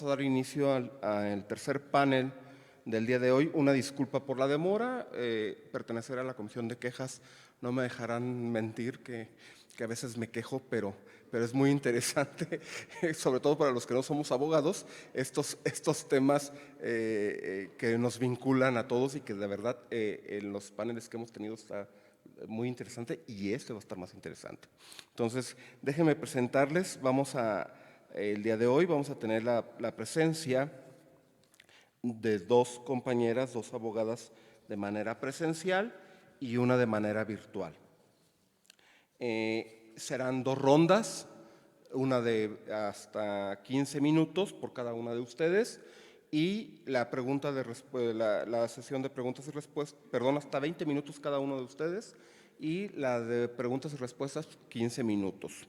a dar inicio al tercer panel del día de hoy. Una disculpa por la demora. Pertenecer a la Comisión de Quejas, no me dejarán mentir que a veces me quejo, pero es muy interesante, sobre todo para los que no somos abogados, estos temas que nos vinculan a todos y que de verdad en los paneles que hemos tenido está muy interesante y este va a estar más interesante. Entonces, déjenme presentarles. El día de hoy vamos a tener la presencia de dos compañeras, dos abogadas de manera presencial y una de manera virtual. Serán dos rondas, una de hasta 15 minutos por cada una de ustedes y la sesión de preguntas y respuestas, hasta 20 minutos cada uno de ustedes y la de preguntas y respuestas 15 minutos.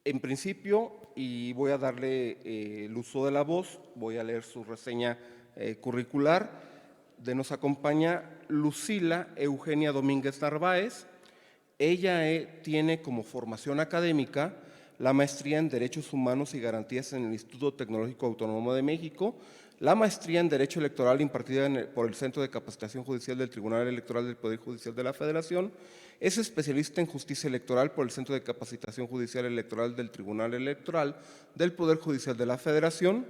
En principio, y voy a darle el uso de la voz, voy a leer su reseña curricular. Nos acompaña Lucila Eugenia Domínguez Narváez. Ella tiene como formación académica la maestría en Derechos Humanos y Garantías en el Instituto Tecnológico Autónomo de México, la maestría en Derecho Electoral impartida por el Centro de Capacitación Judicial del Tribunal Electoral del Poder Judicial de la Federación. Es especialista en Justicia Electoral por el Centro de Capacitación Judicial Electoral del Tribunal Electoral del Poder Judicial de la Federación.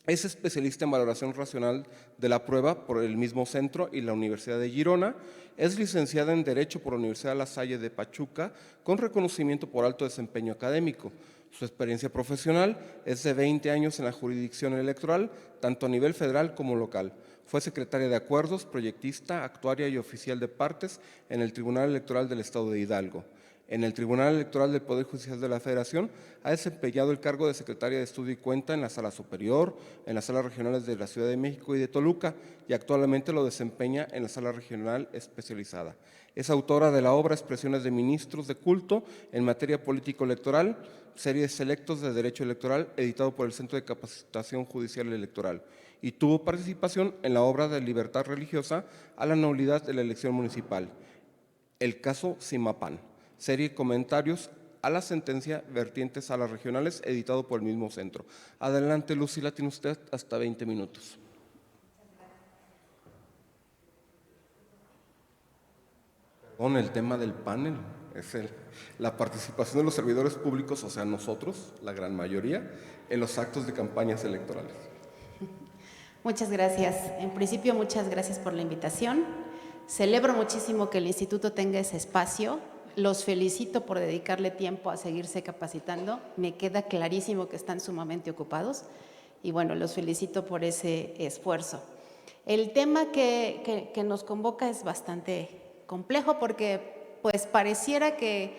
Es especialista en valoración racional de la prueba por el mismo centro y la Universidad de Girona. Es licenciada en Derecho por la Universidad La Salle de Pachuca, con reconocimiento por alto desempeño académico. Su experiencia profesional es de 20 años en la jurisdicción electoral, tanto a nivel federal como local. Fue secretaria de Acuerdos, proyectista, actuaria y oficial de partes en el Tribunal Electoral del Estado de Hidalgo. En el Tribunal Electoral del Poder Judicial de la Federación ha desempeñado el cargo de secretaria de Estudio y Cuenta en la Sala Superior, en las salas regionales de la Ciudad de México y de Toluca, y actualmente lo desempeña en la Sala Regional Especializada. Es autora de la obra Expresiones de Ministros de Culto en materia político-electoral, serie de selectos de Derecho Electoral, editado por el Centro de Capacitación Judicial Electoral, y tuvo participación en la obra de Libertad Religiosa a la nulidad de la elección municipal, el caso Simapán, serie de comentarios a la sentencia vertientes salas regionales, editado por el mismo centro. Adelante, Lucila, tiene usted hasta 20 minutos. Perdón, el tema del panel es la participación de los servidores públicos, o sea, nosotros, la gran mayoría, en los actos de campañas electorales. Muchas gracias. En principio, muchas gracias por la invitación. Celebro muchísimo que el instituto tenga ese espacio. Los felicito por dedicarle tiempo a seguirse capacitando. Me queda clarísimo que están sumamente ocupados y bueno, los felicito por ese esfuerzo. El tema que nos convoca es bastante complejo porque pues pareciera que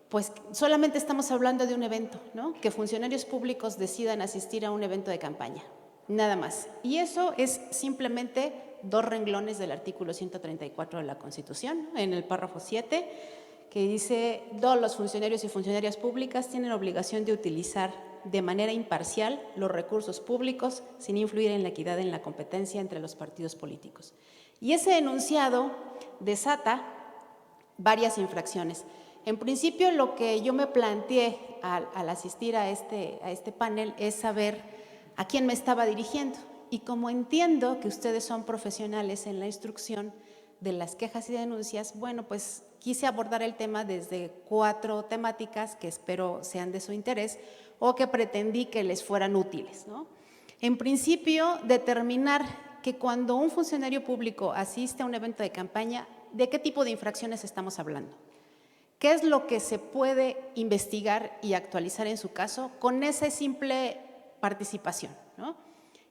pues solamente estamos hablando de un evento, ¿no? Que funcionarios públicos decidan asistir a un evento de campaña, nada más. Y eso es simplemente 2 renglones del artículo 134 de la Constitución, en el párrafo 7, que dice: todos los funcionarios y funcionarias públicas tienen obligación de utilizar de manera imparcial los recursos públicos sin influir en la equidad en la competencia entre los partidos políticos. Y ese enunciado desata varias infracciones. En principio, lo que yo me planteé al asistir a este panel es saber a quién me estaba dirigiendo. Y como entiendo que ustedes son profesionales en la instrucción de las quejas y denuncias, bueno, pues quise abordar el tema desde 4 temáticas que espero sean de su interés o que pretendí que les fueran útiles, ¿no? En principio, determinar que cuando un funcionario público asiste a un evento de campaña, ¿de qué tipo de infracciones estamos hablando? ¿Qué es lo que se puede investigar y actualizar en su caso con esa simple participación, ¿no?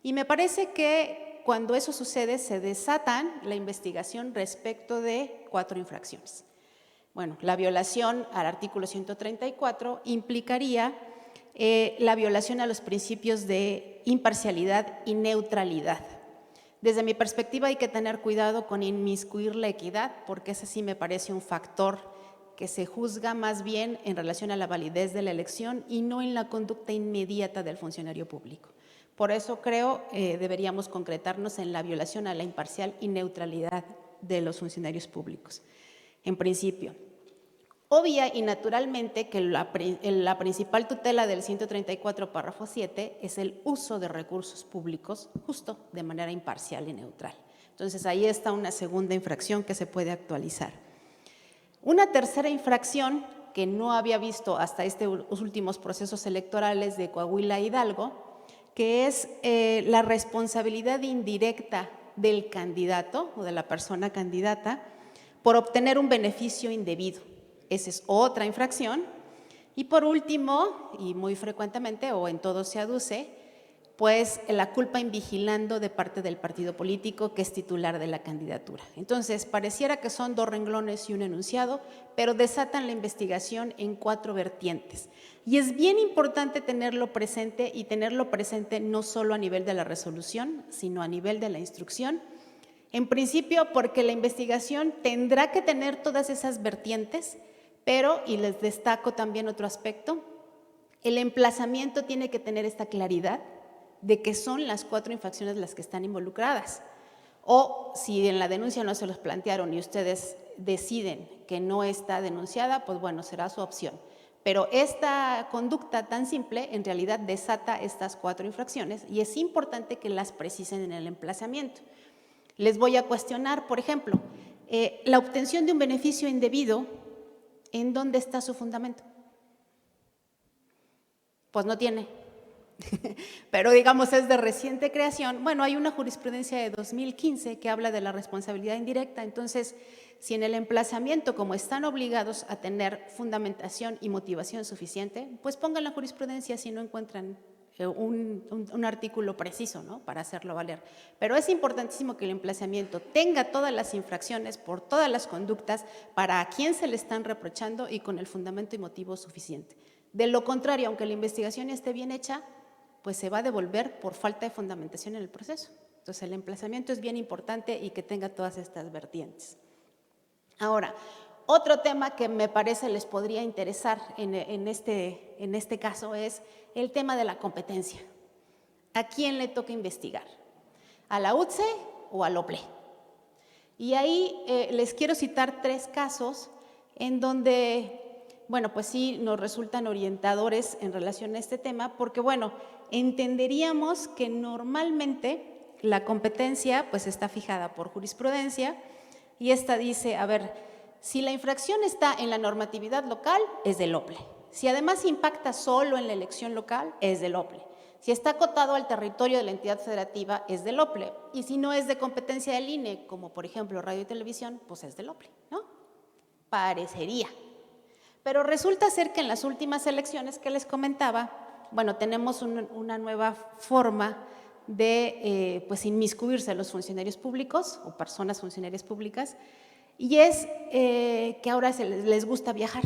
Y me parece que cuando eso sucede se desatan la investigación respecto de 4 infracciones. Bueno, la violación al artículo 134 implicaría la violación a los principios de imparcialidad y neutralidad. Desde mi perspectiva hay que tener cuidado con inmiscuir la equidad, porque ese sí me parece un factor que se juzga más bien en relación a la validez de la elección y no en la conducta inmediata del funcionario público. Por eso creo deberíamos concretarnos en la violación a la imparcial y neutralidad de los funcionarios públicos, en principio. Obvia y naturalmente que la principal tutela del 134, párrafo 7, es el uso de recursos públicos justo de manera imparcial y neutral. Entonces, ahí está una segunda infracción que se puede actualizar. Una tercera infracción que no había visto hasta estos últimos procesos electorales de Coahuila e Hidalgo, que es la responsabilidad indirecta del candidato o de la persona candidata por obtener un beneficio indebido. Esa es otra infracción. Y por último, y muy frecuentemente o en todo se aduce, pues la culpa invigilando de parte del partido político que es titular de la candidatura. Entonces, pareciera que son 2 renglones y un enunciado, pero desatan la investigación en 4 vertientes. Y es bien importante tenerlo presente, y tenerlo presente no solo a nivel de la resolución, sino a nivel de la instrucción. En principio, porque la investigación tendrá que tener todas esas vertientes, pero, y les destaco también otro aspecto, el emplazamiento tiene que tener esta claridad de que son las 4 infracciones las que están involucradas. O si en la denuncia no se los plantearon y ustedes deciden que no está denunciada, pues bueno, será su opción. Pero esta conducta tan simple en realidad desata estas 4 infracciones y es importante que las precisen en el emplazamiento. Les voy a cuestionar, por ejemplo, la obtención de un beneficio indebido, ¿en dónde está su fundamento? Pues no tiene. Pero digamos es de reciente creación. Bueno, hay una jurisprudencia de 2015 que habla de la responsabilidad indirecta. Entonces, si en el emplazamiento, como están obligados a tener fundamentación y motivación suficiente, pues pongan la jurisprudencia si no encuentran un artículo preciso, ¿no?, para hacerlo valer. Pero es importantísimo que el emplazamiento tenga todas las infracciones por todas las conductas para a quién se le están reprochando y con el fundamento y motivo suficiente. De lo contrario, aunque la investigación esté bien hecha, pues se va a devolver por falta de fundamentación en el proceso. Entonces, el emplazamiento es bien importante y que tenga todas estas vertientes. Ahora, otro tema que me parece les podría interesar en este caso es el tema de la competencia. ¿A quién le toca investigar? ¿A la UTCE o al OPLE? Y ahí les quiero citar 3 casos en donde, bueno, pues sí nos resultan orientadores en relación a este tema, porque, bueno, entenderíamos que normalmente la competencia pues está fijada por jurisprudencia y esta dice, a ver, si la infracción está en la normatividad local, es del OPLE. Si además impacta solo en la elección local, es del OPLE. Si está acotado al territorio de la entidad federativa, es del OPLE. Y si no es de competencia del INE, como por ejemplo radio y televisión, pues es del OPLE, ¿no? Parecería. Pero resulta ser que en las últimas elecciones que les comentaba, bueno, tenemos una nueva forma de pues inmiscuirse a los funcionarios públicos o personas funcionarias públicas, y es que ahora les gusta viajar.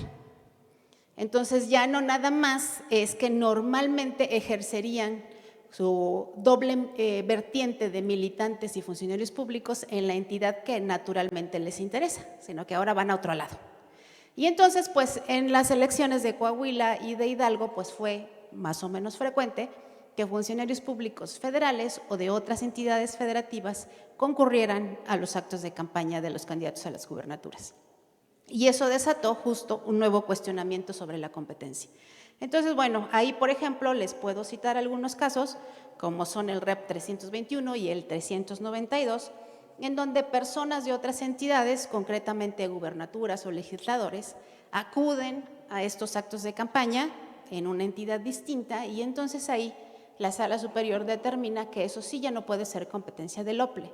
Entonces ya no nada más es que normalmente ejercerían su doble vertiente de militantes y funcionarios públicos en la entidad que naturalmente les interesa, sino que ahora van a otro lado. Y entonces, pues en las elecciones de Coahuila y de Hidalgo, pues fue más o menos frecuente que funcionarios públicos federales o de otras entidades federativas concurrieran a los actos de campaña de los candidatos a las gubernaturas. Y eso desató justo un nuevo cuestionamiento sobre la competencia. Entonces, bueno, ahí, por ejemplo, les puedo citar algunos casos, como son el REP 321 y el 392, en donde personas de otras entidades, concretamente gubernaturas o legisladores, acuden a estos actos de campaña en una entidad distinta y entonces ahí la Sala Superior determina que eso sí ya no puede ser competencia del OPLE.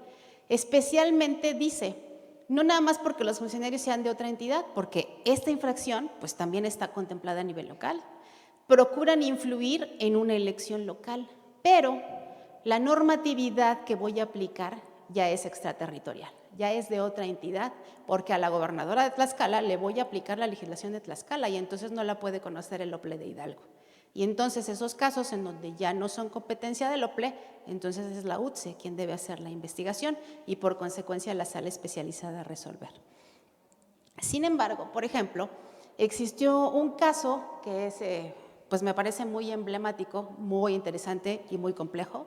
Especialmente dice, no nada más porque los funcionarios sean de otra entidad, porque esta infracción pues también está contemplada a nivel local. Procuran influir en una elección local, pero la normatividad que voy a aplicar ya es extraterritorial, ya es de otra entidad, porque a la gobernadora de Tlaxcala le voy a aplicar la legislación de Tlaxcala y entonces no la puede conocer el OPLE de Hidalgo. Y entonces esos casos en donde ya no son competencia del OPLE, entonces es la UTCE quien debe hacer la investigación y por consecuencia la sala especializada a resolver. Sin embargo, por ejemplo, existió un caso que es, pues me parece muy emblemático, muy interesante y muy complejo,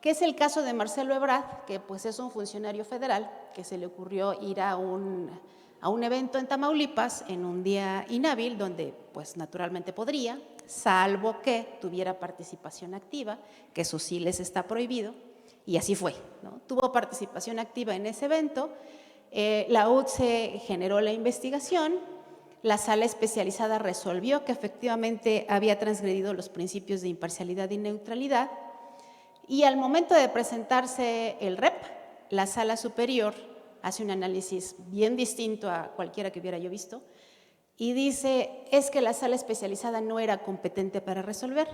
que es el caso de Marcelo Ebrard, que pues es un funcionario federal que se le ocurrió ir a a un evento en Tamaulipas en un día inhábil donde pues naturalmente podría, salvo que tuviera participación activa, que eso sí les está prohibido, y así fue, ¿no? Tuvo participación activa en ese evento, la UTCE generó la investigación, la sala especializada resolvió que efectivamente había transgredido los principios de imparcialidad y neutralidad, y al momento de presentarse el REP, la sala superior hace un análisis bien distinto a cualquiera que hubiera yo visto, y dice, es que la sala especializada no era competente para resolver,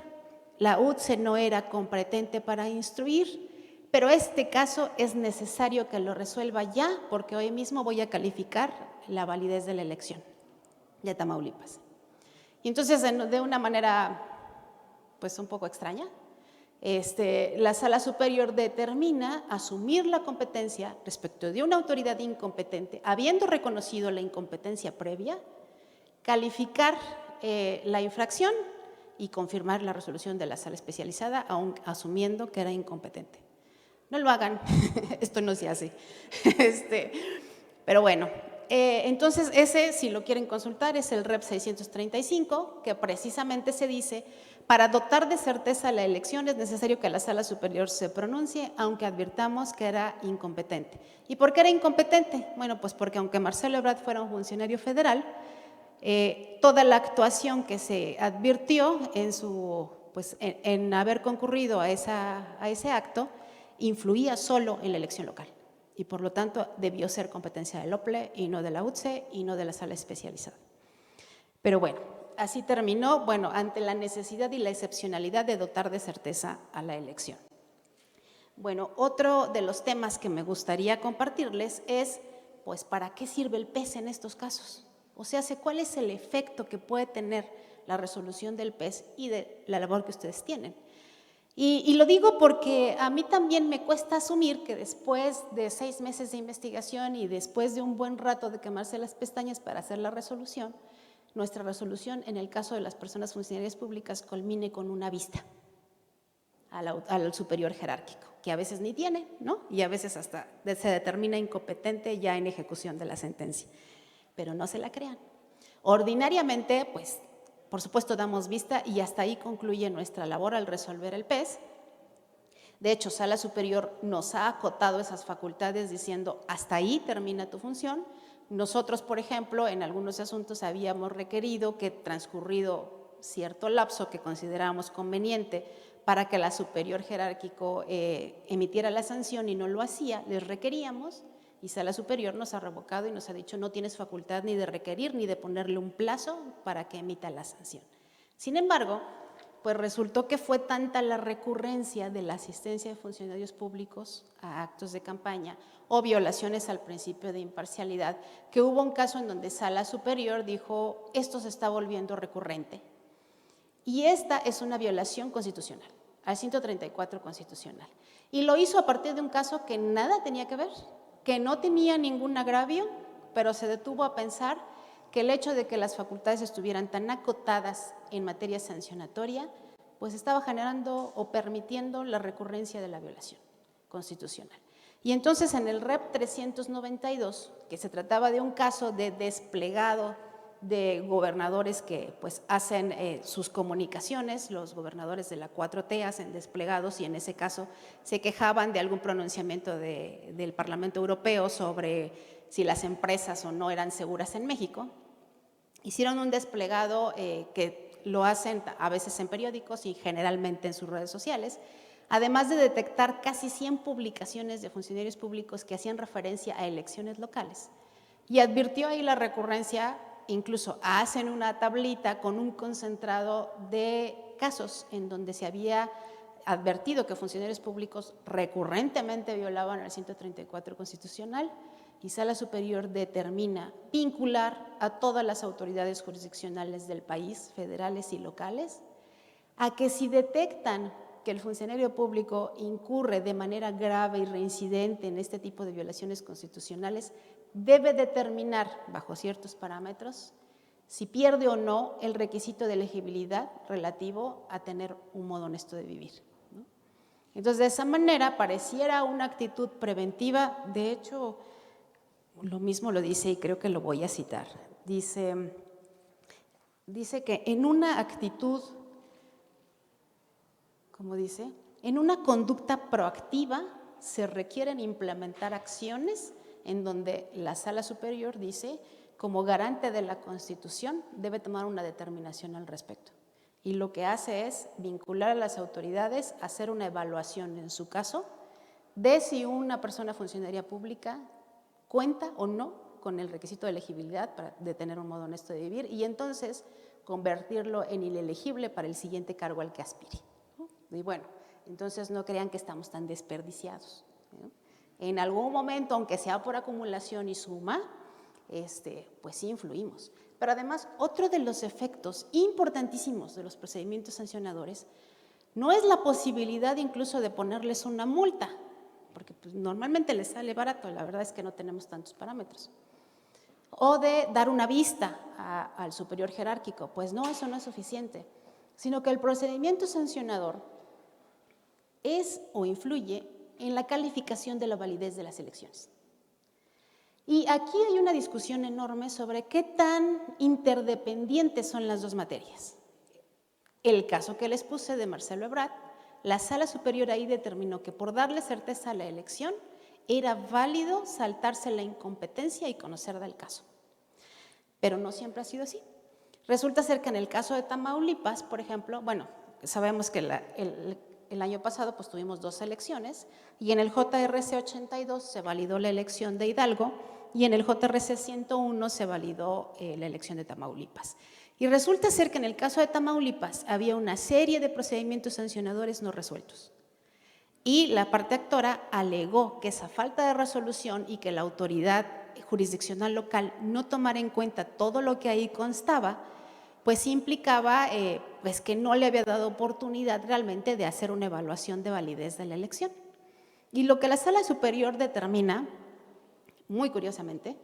la UTCE no era competente para instruir, pero este caso es necesario que lo resuelva ya, porque hoy mismo voy a calificar la validez de la elección de Tamaulipas. Y entonces, de una manera pues un poco extraña, la sala superior determina asumir la competencia respecto de una autoridad incompetente, habiendo reconocido la incompetencia previa, calificar la infracción y confirmar la resolución de la sala especializada, aun asumiendo que era incompetente. No lo hagan, esto no se hace. Pero bueno, entonces ese, si lo quieren consultar, es el REP 635, que precisamente se dice, para dotar de certeza la elección es necesario que la sala superior se pronuncie, aunque advirtamos que era incompetente. ¿Y por qué era incompetente? Bueno, pues porque aunque Marcelo Ebrard fuera un funcionario federal, toda la actuación que se advirtió en haber concurrido a ese acto influía solo en la elección local y por lo tanto debió ser competencia del OPLE y no de la UTCE y no de la sala especializada. Pero bueno, así terminó, ante la necesidad y la excepcionalidad de dotar de certeza a la elección. Bueno, otro de los temas que me gustaría compartirles es, pues, ¿para qué sirve el PES en estos casos? O sea, ¿cuál es el efecto que puede tener la resolución del PES y de la labor que ustedes tienen? Y lo digo porque a mí también me cuesta asumir que después de 6 meses de investigación y después de un buen rato de quemarse las pestañas para hacer la resolución, nuestra resolución en el caso de las personas funcionarias públicas culmine con una vista al superior jerárquico, que a veces ni tiene, ¿no? Y a veces hasta se determina incompetente ya en ejecución de la sentencia. Pero no se la crean. Ordinariamente, pues, por supuesto, damos vista y hasta ahí concluye nuestra labor al resolver el PES. De hecho, Sala Superior nos ha acotado esas facultades diciendo, hasta ahí termina tu función. Nosotros, por ejemplo, en algunos asuntos habíamos requerido que transcurrido cierto lapso que considerábamos conveniente para que la superior jerárquico emitiera la sanción y no lo hacía, les requeríamos. Y Sala Superior nos ha revocado y nos ha dicho no tienes facultad ni de requerir ni de ponerle un plazo para que emita la sanción. Sin embargo, pues resultó que fue tanta la recurrencia de la asistencia de funcionarios públicos a actos de campaña o violaciones al principio de imparcialidad que hubo un caso en donde Sala Superior dijo esto se está volviendo recurrente. Y esta es una violación constitucional, al 134 constitucional. Y lo hizo a partir de un caso que nada tenía que ver, que no tenía ningún agravio, pero se detuvo a pensar que el hecho de que las facultades estuvieran tan acotadas en materia sancionatoria, pues estaba generando o permitiendo la recurrencia de la violación constitucional. Y entonces en el REP 392, que se trataba de un caso de desplegado de gobernadores que pues hacen sus comunicaciones, los gobernadores de la 4T hacen desplegados y en ese caso se quejaban de algún pronunciamiento del Parlamento Europeo sobre si las empresas o no eran seguras en México. Hicieron un desplegado que lo hacen a veces en periódicos y generalmente en sus redes sociales, además de detectar casi 100 publicaciones de funcionarios públicos que hacían referencia a elecciones locales. Y advirtió ahí la recurrencia. Incluso hacen una tablita con un concentrado de casos en donde se había advertido que funcionarios públicos recurrentemente violaban el 134 constitucional y Sala Superior determina vincular a todas las autoridades jurisdiccionales del país, federales y locales, a que si detectan que el funcionario público incurre de manera grave y reincidente en este tipo de violaciones constitucionales, debe determinar, bajo ciertos parámetros, si pierde o no el requisito de elegibilidad relativo a tener un modo honesto de vivir, ¿no? Entonces, de esa manera, pareciera una actitud preventiva. De hecho, lo mismo lo dice y creo que lo voy a citar. Dice que en una actitud, ¿cómo dice? En una conducta proactiva se requieren implementar acciones en donde la Sala Superior dice, como garante de la Constitución, debe tomar una determinación al respecto. Y lo que hace es vincular a las autoridades a hacer una evaluación, en su caso, de si una persona funcionaria pública cuenta o no con el requisito de elegibilidad de tener un modo honesto de vivir y entonces convertirlo en inelegible para el siguiente cargo al que aspire, ¿no? Y bueno, entonces no crean que estamos tan desperdiciados, ¿no? En algún momento, aunque sea por acumulación y suma, pues sí influimos. Pero además, otro de los efectos importantísimos de los procedimientos sancionadores no es la posibilidad incluso de ponerles una multa, porque pues, normalmente les sale barato, la verdad es que no tenemos tantos parámetros. O de dar una vista al superior jerárquico, pues no, eso no es suficiente, sino que el procedimiento sancionador es o influye en la calificación de la validez de las elecciones. Y aquí hay una discusión enorme sobre qué tan interdependientes son las dos materias. El caso que les puse de Marcelo Ebrard, la Sala Superior ahí determinó que por darle certeza a la elección era válido saltarse la incompetencia y conocer del caso. Pero no siempre ha sido así. Resulta ser que en el caso de Tamaulipas, por ejemplo, bueno, sabemos que el año pasado pues tuvimos 2 elecciones y en el JRC 82 se validó la elección de Hidalgo y en el JRC 101 se validó la elección de Tamaulipas. Y resulta ser que en el caso de Tamaulipas había una serie de procedimientos sancionadores no resueltos. Y la parte actora alegó que esa falta de resolución y que la autoridad jurisdiccional local no tomara en cuenta todo lo que ahí constaba, pues implicaba pues que no le había dado oportunidad realmente de hacer una evaluación de validez de la elección. Y lo que la Sala Superior determina, muy curiosamente,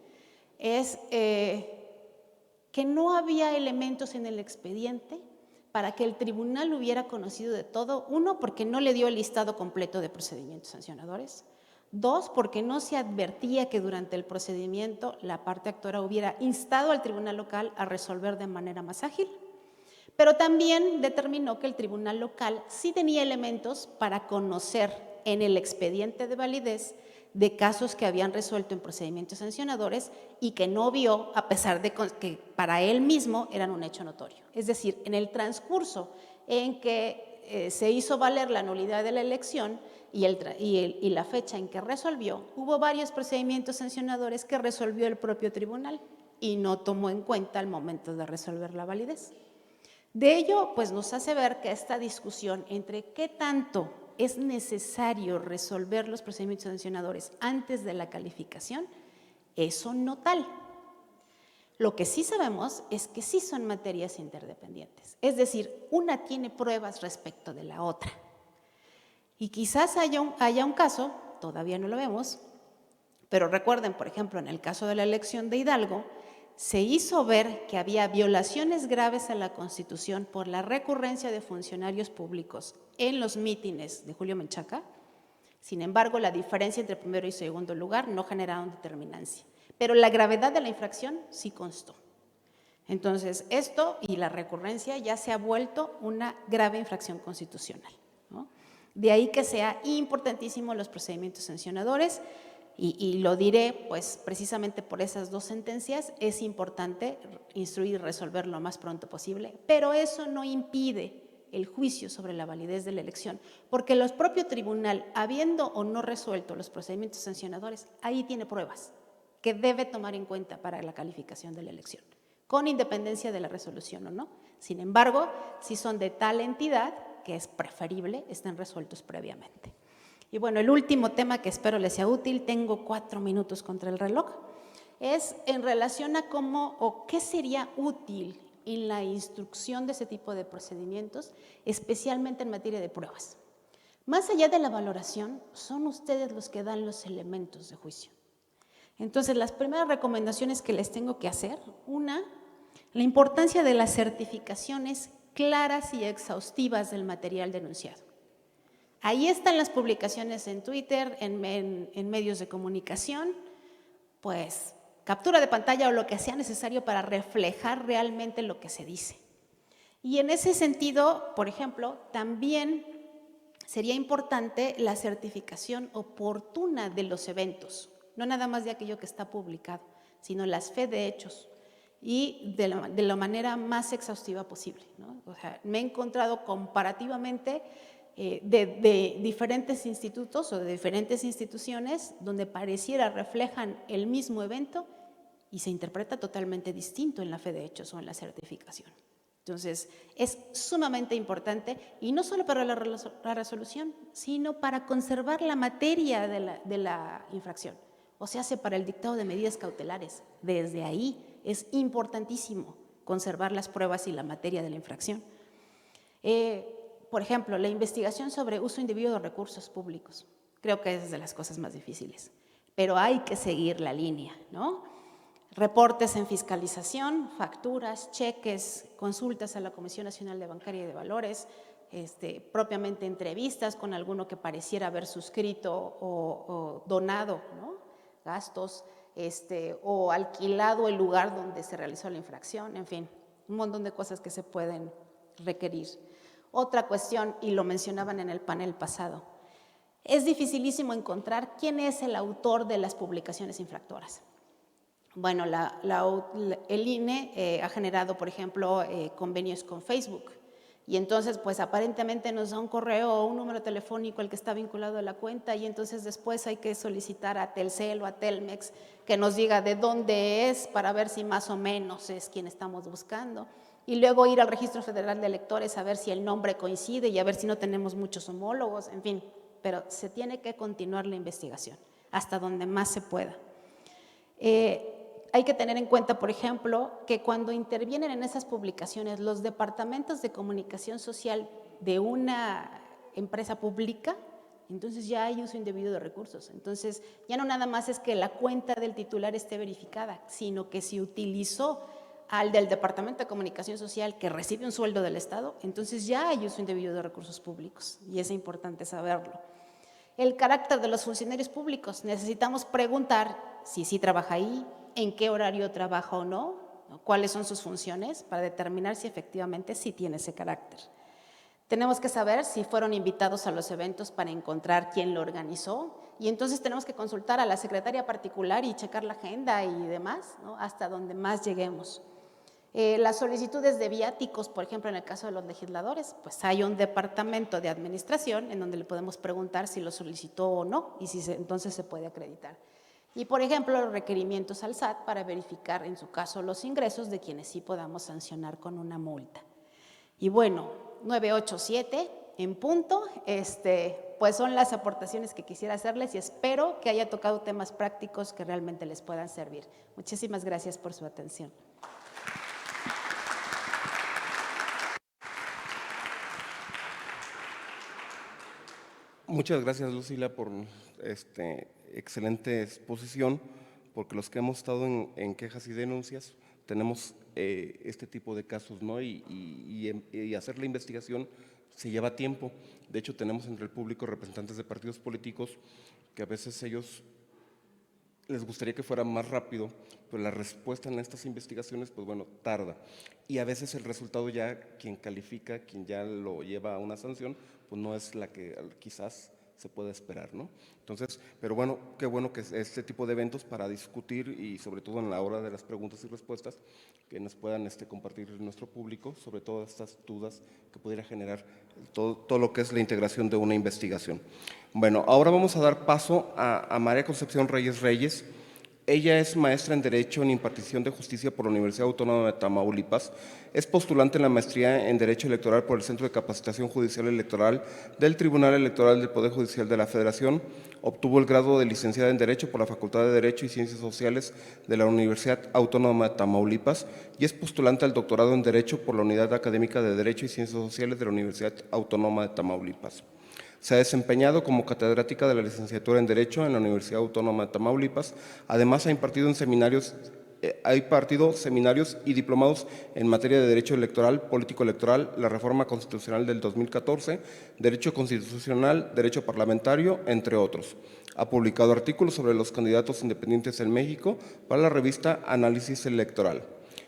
es que no había elementos en el expediente para que el tribunal hubiera conocido de todo. 1, porque no le dio el listado completo de procedimientos sancionadores. 2, porque no se advertía que durante el procedimiento la parte actora hubiera instado al tribunal local a resolver de manera más ágil. Pero también determinó que el tribunal local sí tenía elementos para conocer en el expediente de validez de casos que habían resuelto en procedimientos sancionadores y que no vio, a pesar de que para él mismo eran un hecho notorio. Es decir, en el transcurso en que se hizo valer la nulidad de la elección y la fecha en que resolvió, hubo varios procedimientos sancionadores que resolvió el propio tribunal y no tomó en cuenta al momento de resolver la validez. De ello, pues nos hace ver que esta discusión entre qué tanto es necesario resolver los procedimientos sancionadores antes de la calificación, eso no tal. Lo que sí sabemos es que sí son materias interdependientes, es decir, una tiene pruebas respecto de la otra. Y quizás haya un caso, todavía no lo vemos, pero recuerden, por ejemplo, en el caso de la elección de Hidalgo, se hizo ver que había violaciones graves a la Constitución por la recurrencia de funcionarios públicos en los mítines de Julio Menchaca. Sin embargo, la diferencia entre primero y segundo lugar no generaron determinancia, pero la gravedad de la infracción sí constó. Entonces, esto y la recurrencia ya se ha vuelto una grave infracción constitucional, ¿no? De ahí que sea importantísimo los procedimientos sancionadores. Y lo diré, pues precisamente por esas 2 sentencias, es importante instruir y resolver lo más pronto posible, pero eso no impide el juicio sobre la validez de la elección, porque el propio tribunal, habiendo o no resuelto los procedimientos sancionadores, ahí tiene pruebas que debe tomar en cuenta para la calificación de la elección, con independencia de la resolución o no. Sin embargo, si son de tal entidad, que es preferible, estén resueltos previamente. Y bueno, el último tema que espero les sea útil, tengo 4 minutos contra el reloj, es en relación a cómo o qué sería útil en la instrucción de ese tipo de procedimientos, especialmente en materia de pruebas. Más allá de la valoración, son ustedes los que dan los elementos de juicio. Entonces, las primeras recomendaciones que les tengo que hacer, una, la importancia de las certificaciones claras y exhaustivas del material denunciado. Ahí están las publicaciones en Twitter, en medios de comunicación. pues, captura de pantalla o lo que sea necesario para reflejar realmente lo que se dice. Y en ese sentido, por ejemplo, también sería importante la certificación oportuna de los eventos, no nada más de aquello que está publicado, sino las fe de hechos y de la manera más exhaustiva posible, ¿no? O sea, me he encontrado comparativamente de diferentes institutos o de diferentes instituciones donde pareciera reflejan el mismo evento y se interpreta totalmente distinto en la fe de hechos o en la certificación. Entonces, es sumamente importante, y no solo para la resolución, sino para conservar la materia de la infracción. O sea, para el dictado de medidas cautelares. Desde ahí es importantísimo conservar las pruebas y la materia de la infracción. Por ejemplo, la investigación sobre uso indebido de recursos públicos. Creo que es de las cosas más difíciles, pero hay que seguir la línea, ¿no? Reportes en fiscalización, facturas, cheques, consultas a la Comisión Nacional de Bancaria y de Valores, propiamente entrevistas con alguno que pareciera haber suscrito o donado, ¿no? Gastos, o alquilado el lugar donde se realizó la infracción, en fin, un montón de cosas que se pueden requerir. Otra cuestión, y lo mencionaban en el panel pasado, es dificilísimo encontrar quién es el autor de las publicaciones infractoras. Bueno, el INE ha generado, por ejemplo, convenios con Facebook, y entonces pues aparentemente nos da un correo o un número telefónico al que está vinculado a la cuenta, y entonces después hay que solicitar a Telcel o a Telmex que nos diga de dónde es para ver si más o menos es quien estamos buscando, y luego ir al Registro Federal de Electores a ver si el nombre coincide y a ver si no tenemos muchos homólogos, en fin, pero se tiene que continuar la investigación hasta donde más se pueda. Hay que tener en cuenta, por ejemplo, que cuando intervienen en esas publicaciones los departamentos de comunicación social de una empresa pública, entonces ya hay uso indebido de recursos. Entonces, ya no nada más es que la cuenta del titular esté verificada, sino que si utilizó al del Departamento de Comunicación Social que recibe un sueldo del Estado, entonces ya hay uso indebido de recursos públicos, y es importante saberlo. El carácter de los funcionarios públicos. Necesitamos preguntar si sí trabaja ahí, en qué horario trabaja o no, cuáles son sus funciones, para determinar si efectivamente sí tiene ese carácter. Tenemos que saber si fueron invitados a los eventos para encontrar quién lo organizó, y entonces tenemos que consultar a la secretaria particular y checar la agenda y demás, ¿no? Hasta donde más lleguemos. Las solicitudes de viáticos, por ejemplo, en el caso de los legisladores, pues hay un departamento de administración en donde le podemos preguntar si lo solicitó o no, y si entonces se puede acreditar. Y, por ejemplo, los requerimientos al SAT para verificar, en su caso, los ingresos de quienes sí podamos sancionar con una multa. Y bueno, 987 en punto, pues son las aportaciones que quisiera hacerles, y espero que haya tocado temas prácticos que realmente les puedan servir. Muchísimas gracias por su atención. Muchas gracias, Lucila, por excelente exposición, porque los que hemos estado en quejas y denuncias tenemos este tipo de casos, ¿no? Y hacer la investigación se lleva tiempo. De hecho, tenemos entre el público representantes de partidos políticos que a veces ellos les gustaría que fuera más rápido, pero la respuesta en estas investigaciones, pues bueno, tarda. Y a veces el resultado ya, quien califica, quien ya lo lleva a una sanción, pues no es la que quizás se puede esperar, ¿no? Entonces, pero bueno, qué bueno que este tipo de eventos para discutir, y sobre todo en la hora de las preguntas y respuestas, que nos puedan compartir nuestro público sobre todas estas dudas que pudiera generar todo lo que es la integración de una investigación. Bueno, ahora vamos a dar paso a María Concepción Reyes Reyes. Ella es maestra en Derecho en impartición de justicia por la Universidad Autónoma de Tamaulipas. Es postulante en la maestría en Derecho Electoral por el Centro de Capacitación Judicial Electoral del Tribunal Electoral del Poder Judicial de la Federación. Obtuvo el grado de licenciada en Derecho por la Facultad de Derecho y Ciencias Sociales de la Universidad Autónoma de Tamaulipas y es postulante al doctorado en Derecho por la Unidad Académica de Derecho y Ciencias Sociales de la Universidad Autónoma de Tamaulipas. Se ha desempeñado como catedrática de la licenciatura en Derecho en la Universidad Autónoma de Tamaulipas. Además, ha impartido en seminarios ha impartido seminarios y diplomados en materia de derecho electoral, político electoral, la reforma constitucional del 2014, derecho constitucional, derecho parlamentario, entre otros. Ha publicado artículos sobre los candidatos independientes en México para la revista Análisis Electoral.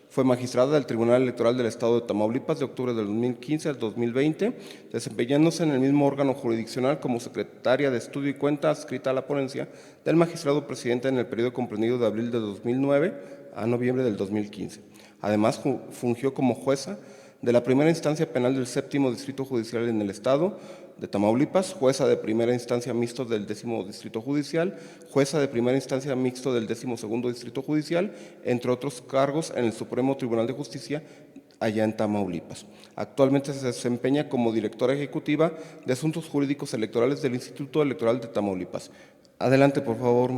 Fue magistrada del Tribunal Electoral del Estado de Tamaulipas de octubre del 2015 al 2020, desempeñándose en el mismo órgano jurisdiccional como secretaria de Estudio y Cuenta adscrita a la ponencia del magistrado presidente en el periodo comprendido de abril de 2009 a noviembre del 2015. Además, fungió como jueza de la primera instancia penal del 7º Distrito Judicial en el Estado de Tamaulipas, jueza de primera instancia mixto del 10º Distrito Judicial, jueza de primera instancia mixto del 12º Distrito Judicial, entre otros cargos en el Supremo Tribunal de Justicia allá en Tamaulipas. Actualmente se desempeña como directora ejecutiva de Asuntos Jurídicos Electorales del Instituto Electoral de Tamaulipas. Adelante, por favor.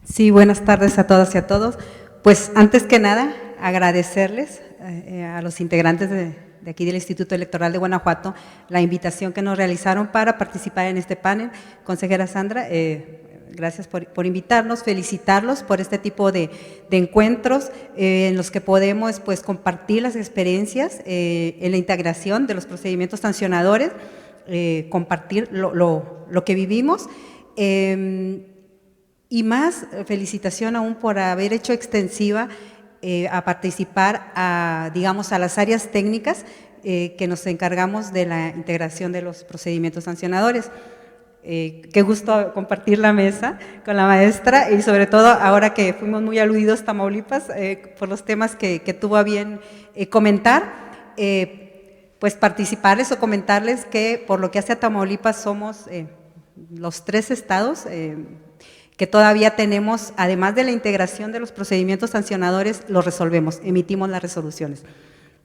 Sí, buenas tardes a todas y a todos. Pues antes que nada, agradecerles a los integrantes de aquí del Instituto Electoral de Guanajuato la invitación que nos realizaron para participar en este panel. Consejera Sandra, gracias por invitarnos, felicitarlos por este tipo de encuentros en los que podemos pues, compartir las experiencias en la integración de los procedimientos sancionadores, compartir lo que vivimos. Y más, felicitación aún por haber hecho extensiva a participar digamos, a las áreas técnicas que nos encargamos de la integración de los procedimientos sancionadores. Qué gusto compartir la mesa con la maestra y sobre todo ahora que fuimos muy aludidos Tamaulipas por los temas que tuvo a bien comentar, pues participarles o comentarles que por lo que hace a Tamaulipas somos los 3 estados que todavía tenemos, además de la integración de los procedimientos sancionadores, los resolvemos, emitimos las resoluciones.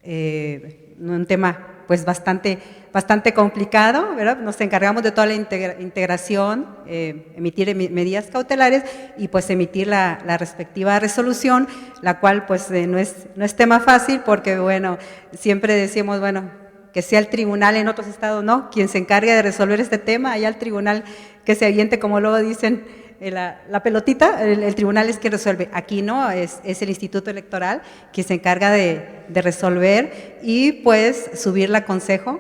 Un tema pues bastante complicado, ¿verdad? Nos encargamos de toda la integración, emitir medidas cautelares y pues emitir la respectiva resolución, la cual pues no es tema fácil porque bueno, siempre decimos, bueno, que sea el tribunal en otros estados, ¿no? Quien se encargue de resolver este tema, allá el tribunal que se aviente, como luego dicen, la pelotita, el tribunal es quien resuelve. Aquí no, es el Instituto Electoral quien se encarga de resolver y pues subirla a Consejo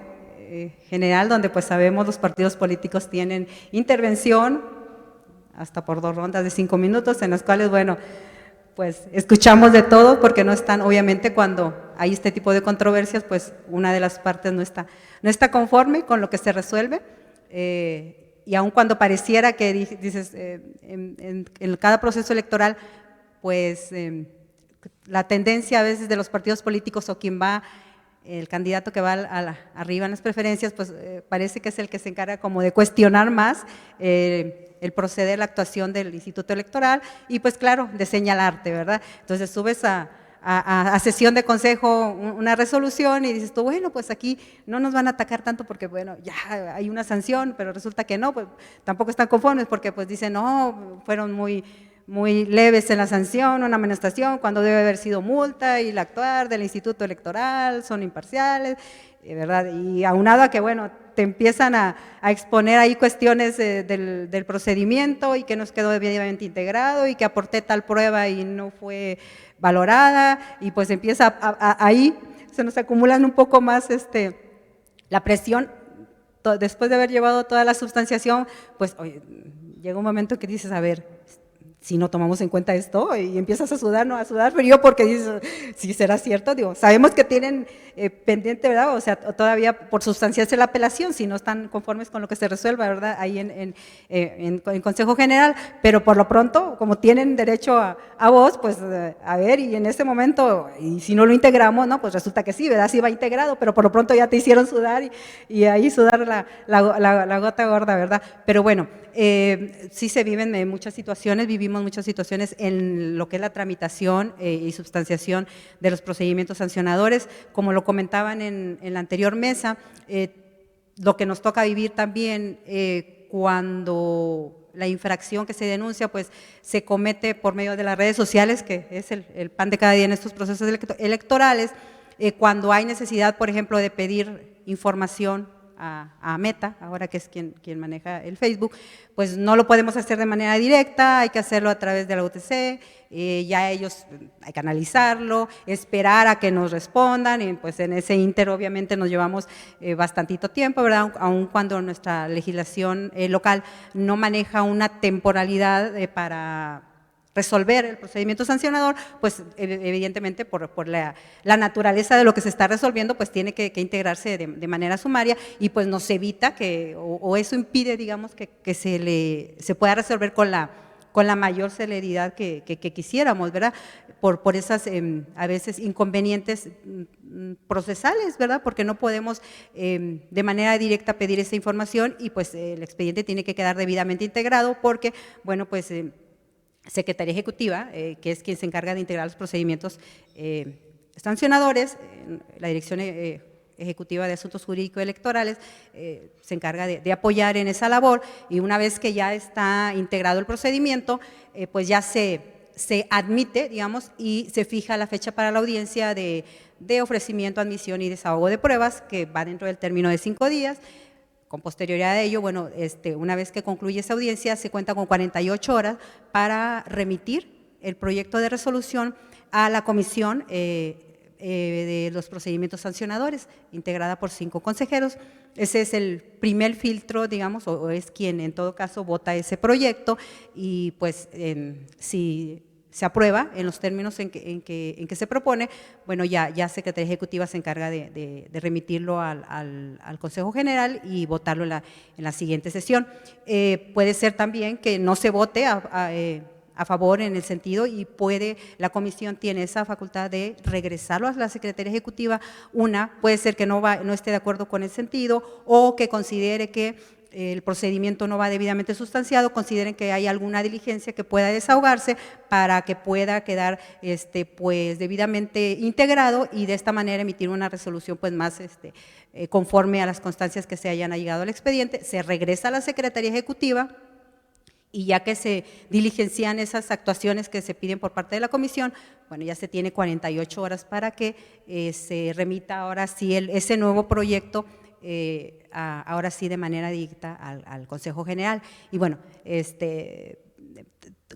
General, donde pues sabemos los partidos políticos tienen intervención hasta por 2 rondas de 5 minutos, en las cuales, bueno, pues escuchamos de todo porque no están, obviamente cuando hay este tipo de controversias, pues una de las partes no está conforme con lo que se resuelve. Y aun cuando pareciera que dices, en cada proceso electoral, pues la tendencia a veces de los partidos políticos o quien va, el candidato que va arriba en las preferencias, pues parece que es el que se encarga como de cuestionar más el proceder, la actuación del Instituto Electoral y pues claro, de señalarte, ¿verdad? Entonces subes a sesión de consejo una resolución y dices tú, bueno, pues aquí no nos van a atacar tanto porque, bueno, ya hay una sanción, pero resulta que no, pues tampoco están conformes porque pues dicen, no, fueron muy leves en la sanción, una amonestación, cuando debe haber sido multa y el actuar del Instituto Electoral son imparciales, ¿verdad? Y aunado a que, bueno, te empiezan a exponer ahí cuestiones del procedimiento y que no quedó debidamente integrado y que aporté tal prueba y no fue valorada y pues empieza ahí, se nos acumulan un poco más la presión, después de haber llevado toda la substanciación, pues oye, llega un momento que dices, a ver, si no tomamos en cuenta esto y empiezas a sudar, no a sudar frío porque dices, si será cierto, digo, sabemos que tienen pendiente, ¿verdad? O sea, todavía por sustanciarse la apelación, si no están conformes con lo que se resuelva, ¿verdad? Ahí en Consejo General, pero por lo pronto, como tienen derecho a voz, pues a ver, y en ese momento, y si no lo integramos, ¿no? Pues resulta que sí, ¿verdad? Sí va integrado, pero por lo pronto ya te hicieron sudar y ahí sudar la gota gorda, ¿verdad? Pero bueno, sí se viven muchas situaciones, vivimos muchas situaciones en lo que es la tramitación y substanciación de los procedimientos sancionadores, como lo comentaban en la anterior mesa, lo que nos toca vivir también cuando la infracción que se denuncia pues se comete por medio de las redes sociales, que es el pan de cada día en estos procesos electorales, cuando hay necesidad, por ejemplo, de pedir información a Meta, ahora que es quien maneja el Facebook, pues no lo podemos hacer de manera directa, hay que hacerlo a través de la UTC, ya ellos hay que analizarlo, esperar a que nos respondan, y pues en ese ínter obviamente nos llevamos bastantito tiempo, ¿verdad? Aun cuando nuestra legislación local no maneja una temporalidad para resolver el procedimiento sancionador, pues evidentemente por la naturaleza de lo que se está resolviendo, pues tiene que integrarse de manera sumaria, y pues nos evita que, o eso impide, digamos, que se pueda resolver con la mayor celeridad que quisiéramos, ¿verdad? Por esas a veces inconvenientes procesales, ¿verdad? Porque no podemos de manera directa pedir esa información, y pues el expediente tiene que quedar debidamente integrado porque, bueno, pues Secretaría Ejecutiva, que es quien se encarga de integrar los procedimientos sancionadores, la Dirección Ejecutiva de Asuntos Jurídicos Electorales se encarga de apoyar en esa labor, y una vez que ya está integrado el procedimiento, pues ya se admite, digamos, y se fija la fecha para la audiencia de ofrecimiento, admisión y desahogo de pruebas, que va dentro del término de 5 días. Con posterioridad a ello, bueno, una vez que concluye esa audiencia, se cuenta con 48 horas para remitir el proyecto de resolución a la comisión de los procedimientos sancionadores, integrada por 5 consejeros. Ese es el primer filtro, digamos, o es quien en todo caso vota ese proyecto, y pues si se aprueba en los términos en que se propone, bueno, ya Secretaría Ejecutiva se encarga de remitirlo al Consejo General y votarlo en la siguiente sesión. Puede ser también que no se vote a favor en el sentido, y la comisión tiene esa facultad de regresarlo a la Secretaría Ejecutiva. Puede ser que no esté de acuerdo con el sentido, o que considere que el procedimiento no va debidamente sustanciado, consideren que hay alguna diligencia que pueda desahogarse para que pueda quedar pues debidamente integrado, y de esta manera emitir una resolución pues más conforme a las constancias que se hayan allegado al expediente. Se regresa a la Secretaría Ejecutiva, y ya que se diligencian esas actuaciones que se piden por parte de la comisión, bueno, ya se tiene 48 horas para que se remita ahora sí ese nuevo proyecto, ahora sí de manera directa al Consejo General. Y bueno,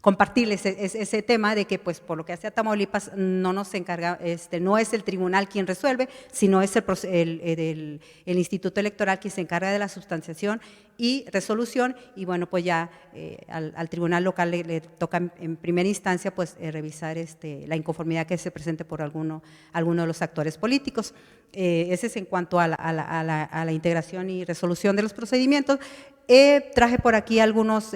compartirles ese tema de que pues por lo que hace a Tamaulipas no nos encarga, no es el tribunal quien resuelve, sino es el Instituto Electoral quien se encarga de la sustanciación y resolución, y bueno, pues ya al tribunal local le toca en primera instancia pues revisar la inconformidad que se presente por alguno de los actores políticos. Ese es en cuanto a la integración y resolución de los procedimientos. Traje por aquí algunos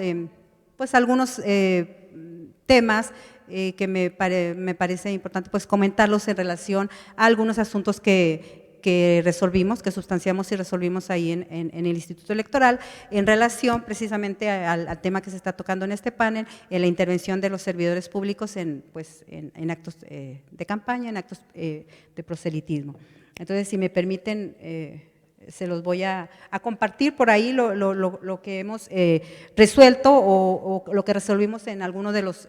temas que me parece importante pues comentarlos en relación a algunos asuntos que resolvimos, que sustanciamos y resolvimos ahí en el Instituto Electoral, en relación precisamente al tema que se está tocando en este panel, en la intervención de los servidores públicos en actos de campaña, en actos de proselitismo. Entonces, si me permiten, se los voy a compartir por ahí lo que hemos resuelto o lo que resolvimos en alguno de los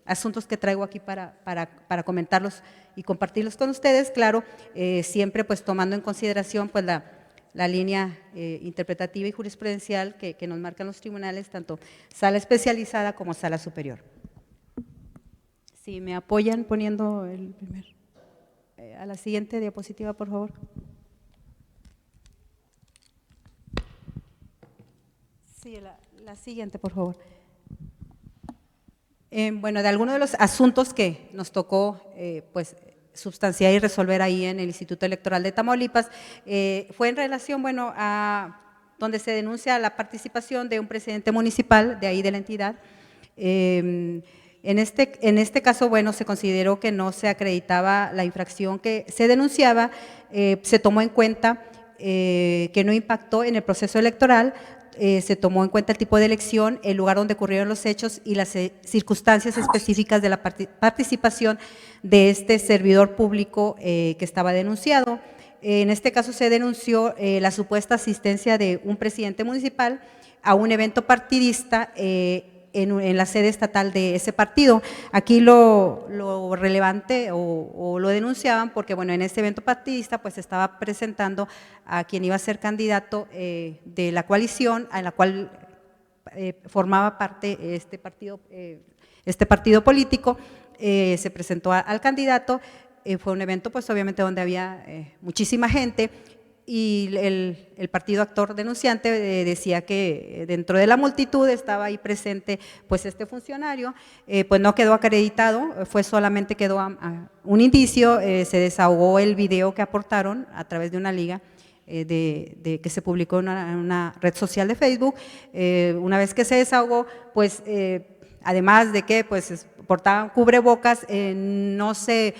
asuntos que traigo aquí para comentarlos y compartirlos con ustedes, claro, siempre pues tomando en consideración pues la línea interpretativa y jurisprudencial que nos marcan los tribunales, tanto sala especializada como sala superior. Si me apoyan poniendo a la siguiente diapositiva, por favor. Sí, la siguiente, por favor. Bueno, de algunos de los asuntos que nos tocó pues sustanciar y resolver ahí en el Instituto Electoral de Tamaulipas, fue en relación, bueno, a donde se denuncia la participación de un presidente municipal de ahí de la entidad. En este caso, bueno, se consideró que no se acreditaba la infracción que se denunciaba, se tomó en cuenta que no impactó en el proceso electoral, se tomó en cuenta el tipo de elección, el lugar donde ocurrieron los hechos y las circunstancias específicas de la participación de este servidor público que estaba denunciado. En este caso se denunció la supuesta asistencia de un presidente municipal a un evento partidista en la sede estatal de ese partido. Aquí lo relevante o lo denunciaban porque, bueno, en este evento partidista pues estaba presentando a quien iba a ser candidato de la coalición a la cual formaba parte este partido político. Se presentó al candidato, fue un evento pues obviamente donde había muchísima gente, y el partido actor denunciante decía que dentro de la multitud estaba ahí presente pues este funcionario, pues no quedó acreditado, solamente quedó un indicio, se desahogó el video que aportaron a través de una liga que se publicó en una red social de Facebook. Una vez que se desahogó, pues además de que pues portaban cubrebocas, no se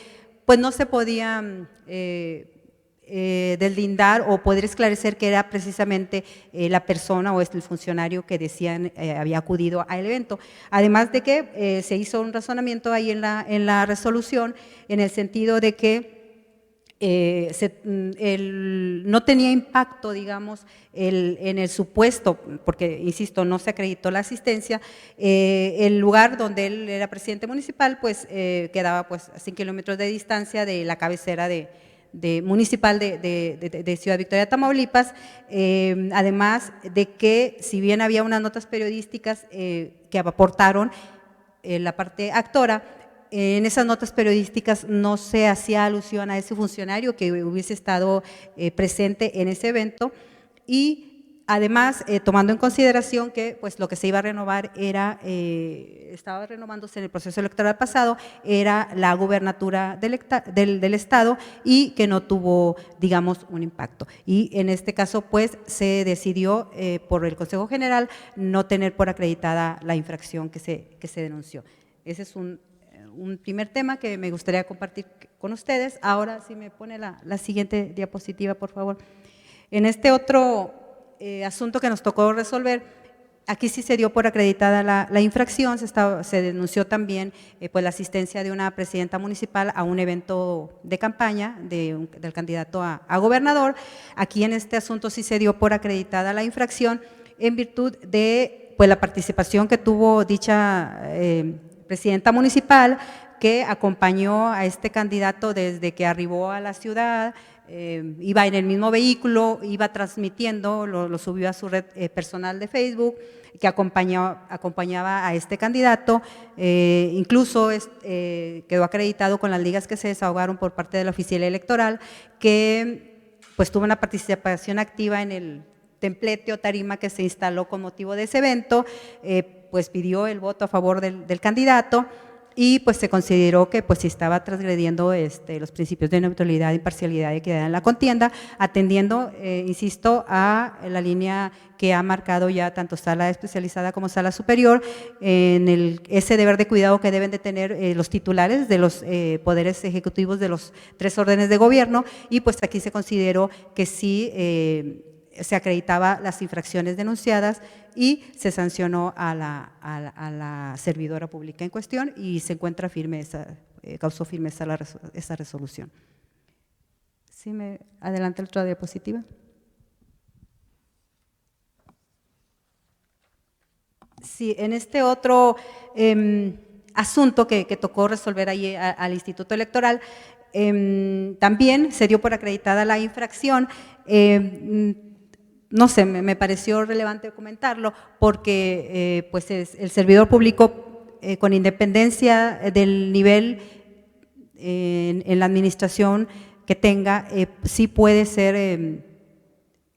podía deslindar o poder esclarecer que era precisamente la persona o el funcionario que decían había acudido al evento. Además de que se hizo un razonamiento ahí en la resolución en el sentido de que no tenía impacto, digamos, en el supuesto, porque, insisto, no se acreditó la asistencia, el lugar donde él era presidente municipal, pues quedaba pues a 5 kilómetros de distancia de la cabecera municipal de Ciudad Victoria, Tamaulipas, además de que si bien había unas notas periodísticas que aportaron la parte actora, en esas notas periodísticas no se hacía alusión a ese funcionario que hubiese estado presente en ese evento, y además tomando en consideración que pues lo que se iba a renovar estaba renovándose en el proceso electoral pasado, era la gubernatura del estado, y que no tuvo, digamos, un impacto. Y en este caso pues se decidió por el Consejo General no tener por acreditada la infracción que se denunció. Ese es un primer tema que me gustaría compartir con ustedes. Ahora, si me pone la siguiente diapositiva, por favor. En este otro asunto que nos tocó resolver, aquí sí se dio por acreditada la infracción, se denunció también pues la asistencia de una presidenta municipal a un evento de campaña del candidato a gobernador. Aquí en este asunto sí se dio por acreditada la infracción en virtud de pues la participación que tuvo dicha presidenta municipal, que acompañó a este candidato desde que arribó a la ciudad, iba en el mismo vehículo, iba transmitiendo, lo subió a su red personal de Facebook, que acompañaba a este candidato, incluso quedó acreditado con las ligas que se desahogaron por parte de la oficial electoral, que pues tuvo una participación activa en el templete o tarima que se instaló con motivo de ese evento, pues pidió el voto a favor del candidato, y pues se consideró que pues si estaba transgrediendo los principios de neutralidad, imparcialidad y equidad en la contienda, atendiendo, insisto, a la línea que ha marcado ya tanto sala especializada como sala superior, en ese deber de cuidado que deben de tener los titulares de los poderes ejecutivos de los 3 órdenes de gobierno, y pues aquí se consideró que sí se acreditaba las infracciones denunciadas y se sancionó a la servidora pública en cuestión, y se encuentra firme, causó firmeza esa resolución. ¿Sí me adelanta la otra diapositiva? Sí, en este otro asunto que tocó resolver ahí al Instituto Electoral, también se dio por acreditada la infracción. No sé, me pareció relevante comentarlo porque pues el servidor público, con independencia del nivel en la administración que tenga, sí puede ser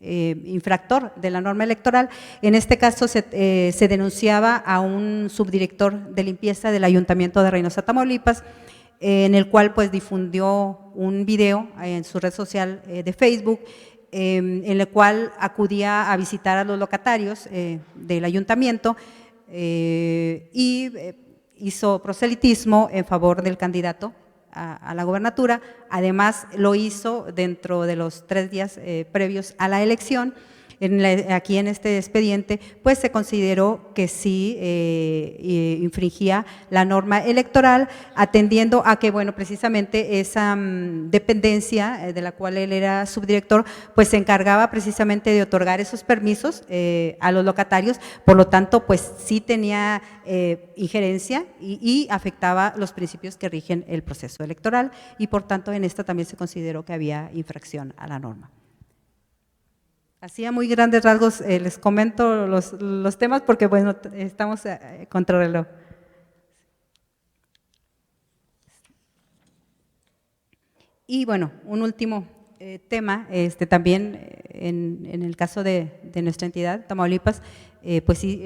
infractor de la norma electoral. En este caso se denunciaba a un subdirector de limpieza del Ayuntamiento de Reynosa, Tamaulipas, en el cual pues difundió un video en su red social de Facebook, en el cual acudía a visitar a los locatarios del ayuntamiento y hizo proselitismo en favor del candidato a la gobernatura. Además lo hizo dentro de los 3 días previos a la elección, Aquí en este expediente, pues se consideró que sí infringía la norma electoral, atendiendo a que, bueno, precisamente esa dependencia de la cual él era subdirector, pues se encargaba precisamente de otorgar esos permisos a los locatarios, por lo tanto, pues sí tenía injerencia y afectaba los principios que rigen el proceso electoral, y por tanto en esta también se consideró que había infracción a la norma. Así a muy grandes rasgos les comento los temas porque, bueno, estamos contra reloj. Y bueno, un último tema, también en el caso de nuestra entidad, Tamaulipas, pues sí,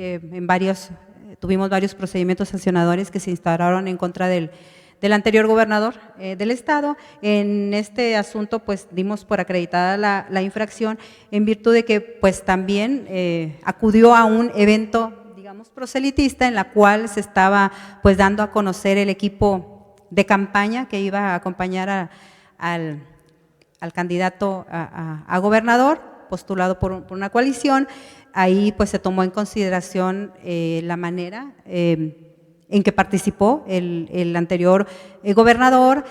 tuvimos varios procedimientos sancionadores que se instauraron en contra del anterior gobernador del estado. En este asunto, pues dimos por acreditada la infracción en virtud de que, pues también acudió a un evento, digamos, proselitista, en la cual se estaba, pues, dando a conocer el equipo de campaña que iba a acompañar al candidato a gobernador, postulado por una coalición. Ahí, pues, se tomó en consideración la manera en que participó el anterior gobernador,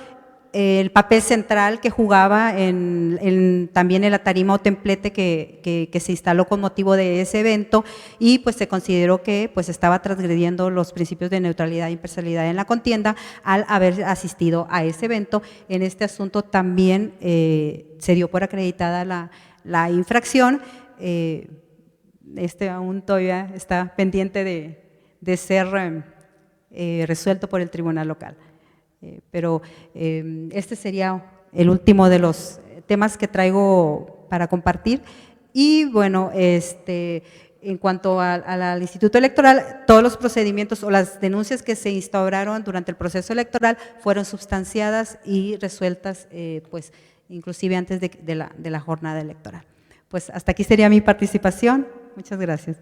el papel central que jugaba también en la tarima o templete que se instaló con motivo de ese evento, y pues se consideró que pues estaba transgrediendo los principios de neutralidad e imparcialidad en la contienda al haber asistido a ese evento. En este asunto también se dio por acreditada la infracción. Aún todavía está pendiente de ser resuelto por el tribunal local. Pero este sería el último de los temas que traigo para compartir. Y bueno, en cuanto al Instituto Electoral, todos los procedimientos o las denuncias que se instauraron durante el proceso electoral fueron substanciadas y resueltas, pues inclusive antes de la jornada electoral. Pues hasta aquí sería mi participación. Muchas gracias.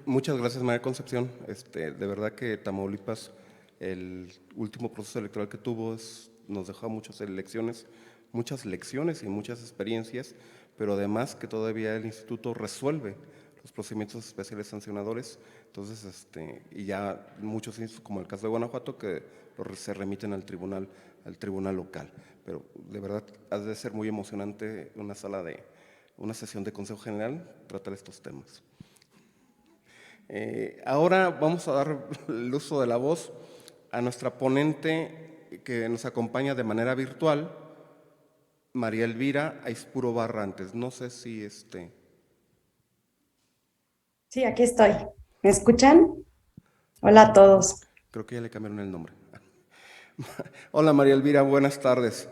Muchas gracias, María Concepción. De verdad que Tamaulipas, el último proceso electoral que tuvo nos dejó muchas lecciones y muchas experiencias, pero además que todavía el instituto resuelve los procedimientos especiales sancionadores. Entonces, y ya muchos, como el caso de Guanajuato, que se remiten al tribunal local. Pero de verdad ha de ser muy emocionante una sesión de Consejo General tratar estos temas. Ahora vamos a dar el uso de la voz a nuestra ponente que nos acompaña de manera virtual, María Elvira Aispuro Barrantes. No sé si Sí, aquí estoy. ¿Me escuchan? Hola a todos. Creo que ya le cambiaron el nombre. Hola María Elvira, buenas tardes.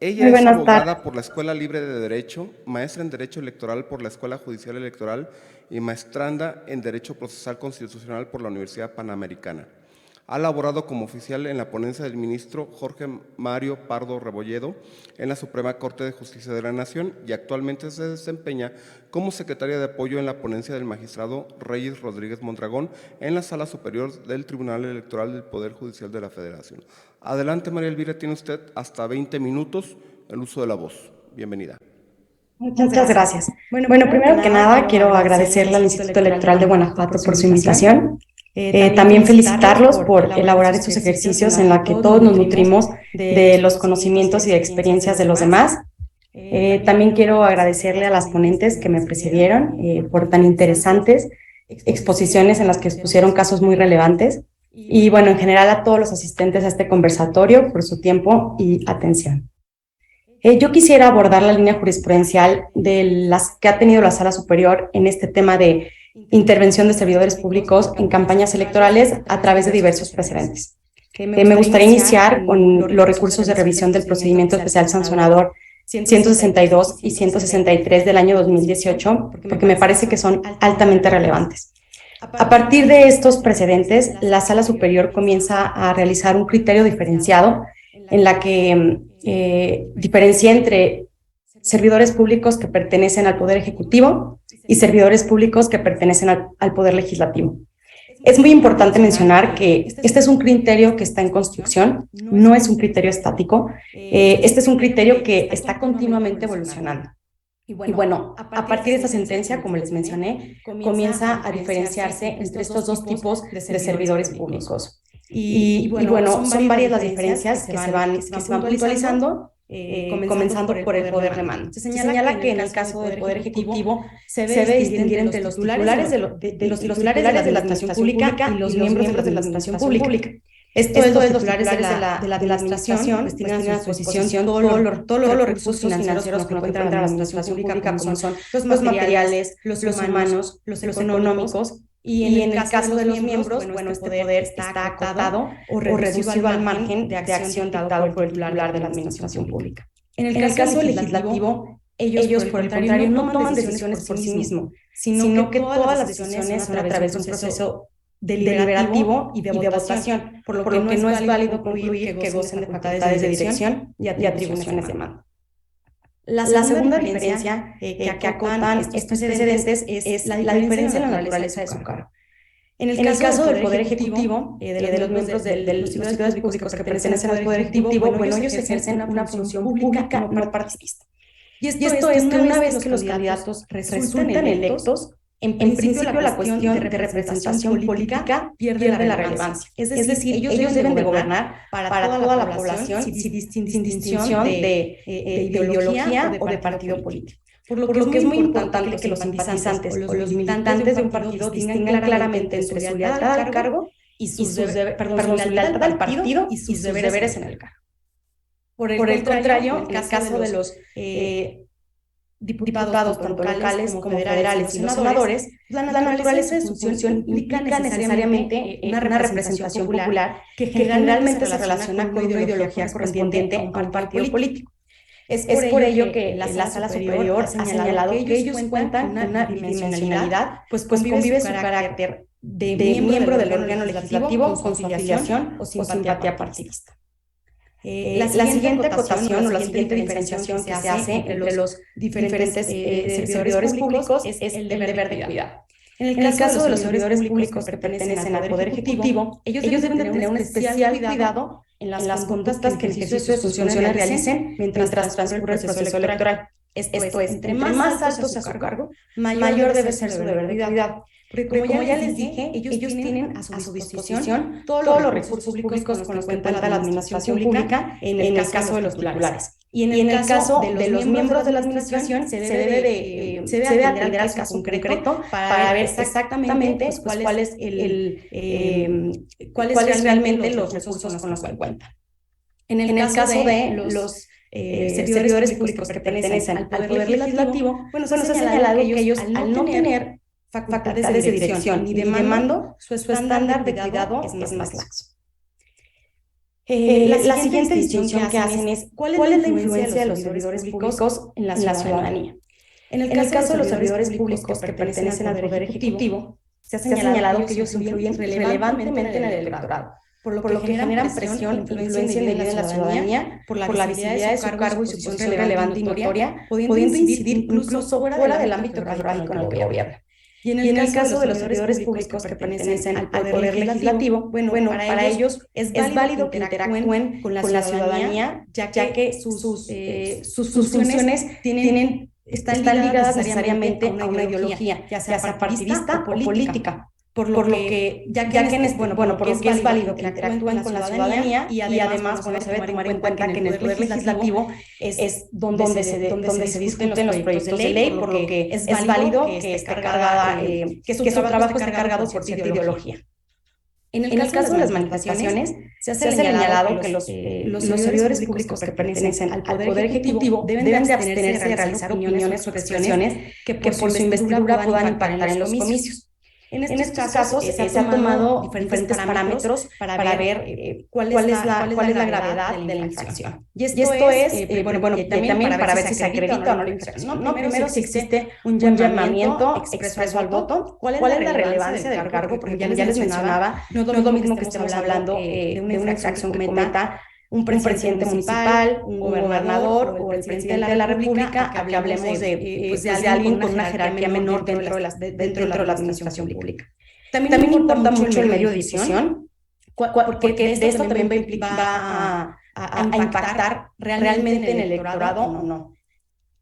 Ella Muy es buenas abogada tardes. por la Escuela Libre de Derecho, maestra en Derecho Electoral por la Escuela Judicial Electoral y maestranda en Derecho Procesal Constitucional por la Universidad Panamericana. Ha laborado como oficial en la ponencia del ministro Jorge Mario Pardo Rebolledo en la Suprema Corte de Justicia de la Nación y actualmente se desempeña como secretaria de apoyo en la ponencia del magistrado Reyes Rodríguez Mondragón en la Sala Superior del Tribunal Electoral del Poder Judicial de la Federación. Adelante, María Elvira, tiene usted hasta 20 minutos el uso de la voz. Bienvenida. Muchas gracias. Bueno, primero que nada, quiero agradecerle al Instituto Electoral de Guanajuato por su invitación. También felicitarlos por elaborar estos ejercicios en los que todos nos nutrimos de los conocimientos y de experiencias de los demás. También quiero agradecerle a las ponentes que me precedieron por tan interesantes exposiciones en las que expusieron casos muy relevantes. Y bueno, en general a todos los asistentes a este conversatorio por su tiempo y atención. Yo quisiera abordar la línea jurisprudencial de las que ha tenido la Sala Superior en este tema de intervención de servidores públicos en campañas electorales a través de diversos precedentes. Me gustaría iniciar con los recursos de revisión del procedimiento especial sancionador 162 y 163 del año 2018, porque me parece que son altamente relevantes. A partir de estos precedentes, la Sala Superior comienza a realizar un criterio diferenciado en la que diferencia entre servidores públicos que pertenecen al Poder Ejecutivo y servidores públicos que pertenecen al Poder Legislativo. Es muy importante mencionar que este es un criterio que está en construcción, no es un criterio estático, este es un criterio que está continuamente evolucionando. Y bueno, a partir de esta sentencia, como les mencioné, comienza a diferenciarse entre estos dos tipos de servidores públicos. Y bueno, son varias las diferencias que se van puntualizando, comenzando por el poder de mando. Se señala que en el caso del Poder Ejecutivo se debe distinguir entre los titulares de la administración pública y los miembros de la administración pública. Esto es, los titulares de la administración pues tienen a su disposición todos los recursos financieros que no encuentran en la administración pública, como son los materiales, los humanos, los económicos, y en el caso de los miembros, bueno, este poder está acotado o reducido al margen de acción dictado por el titular de la administración pública. En el caso legislativo, ellos por el contrario no toman decisiones por sí mismos, sino que todas las decisiones son a través de un proceso deliberativo y de votación, por lo que no es válido concluir que gocen de facultades de dirección y atribuciones de mando. La segunda diferencia que acotan estos precedentes es la diferencia en la naturaleza de su cargo. En el caso del Poder Ejecutivo, de los miembros de los servidores públicos que pertenecen al Poder Ejecutivo, bueno, ellos ejercen una función pública no partidista. Y esto es que una vez que los candidatos resultan electos, en principio la cuestión de representación política pierde la relevancia. Es decir, ellos deben de gobernar para toda la población sin distinción de ideología o de partido político. Por lo que es muy importante que los simpatizantes o los militantes de un partido distingan claramente entre su lealtad al cargo y su lealtad al partido y sus deberes en el cargo. Por el contrario, en el caso de los diputados tanto locales como federales y los senadores, la naturaleza de su función implica necesariamente una representación popular que generalmente se relaciona con una ideología correspondiente a un partido político. Es por ello que la Sala Superior ha señalado que ellos cuentan con una bidimensionalidad, pues convive su carácter de miembro del órgano legislativo con su afiliación o simpatía partidista. La siguiente acotación o la siguiente diferenciación que se hace entre los diferentes servidores públicos es el deber de cuidado. En el caso de los servidores públicos que pertenecen al Poder Ejecutivo, ellos deben de tener un especial cuidado en las conductas que en ejercicio de sus funciones realicen mientras transcurre el proceso electoral. Esto es, entre más alto sea su cargo, mayor debe ser su deber de cuidado. Porque como ya les dije, ellos tienen a su disposición todos los recursos públicos con los que cuenta la administración pública en el caso de los titulares. Y en el caso de los miembros de la administración se debe atender al caso concreto para ver exactamente cuáles realmente los recursos con los que cuentan. En el caso de los servidores públicos que pertenecen al Poder Legislativo, bueno, se ha señalado que ellos, al no tener facultades de dirección ni de mando, su estándar de cuidado es más laxo. La siguiente distinción que hacen es cuál es la influencia de los servidores públicos en la ciudadanía. En el caso de los servidores públicos que pertenecen al Poder Ejecutivo, se ha señalado que ellos influyen relevantemente en el electorado, por lo que generan presión, influencia indebida en la ciudadanía, por la visibilidad de su cargo y su función relevante y notoria, pudiendo incidir incluso fuera del ámbito orgánico en el que gobierna. Y en el caso de los servidores públicos que pertenecen al Poder Legislativo, bueno, para ellos es válido que interactúen con la ciudadanía, ya que sus funciones están ligadas necesariamente a una ideología, ya sea partidista o política. Por lo que es válido que interactúen con la ciudadanía y además se debe tomar en cuenta que en el Poder Legislativo es donde se discuten los proyectos de ley, por lo que es válido que su trabajo esté cargado por cierta ideología. En el caso de las manifestaciones, se ha señalado que los servidores públicos que pertenecen al Poder Ejecutivo deben de abstenerse de realizar opiniones o expresiones que por su investidura puedan impactar en los comicios. En estos casos se ha tomado diferentes parámetros para ver cuál es la gravedad de la infracción. Y esto es también para ver si se acredita o no la infracción. Primero, si existe un llamamiento expreso al voto, cuál es la relevancia del cargo, porque ya les mencionaba, no es lo mismo que estemos hablando de una infracción que cometa un presidente municipal, un gobernador o el presidente de la República, a que hablemos de alguien con una jerarquía menor dentro de la administración pública. También importa mucho el medio de difusión, porque de esto también va a impactar realmente en el electorado o no.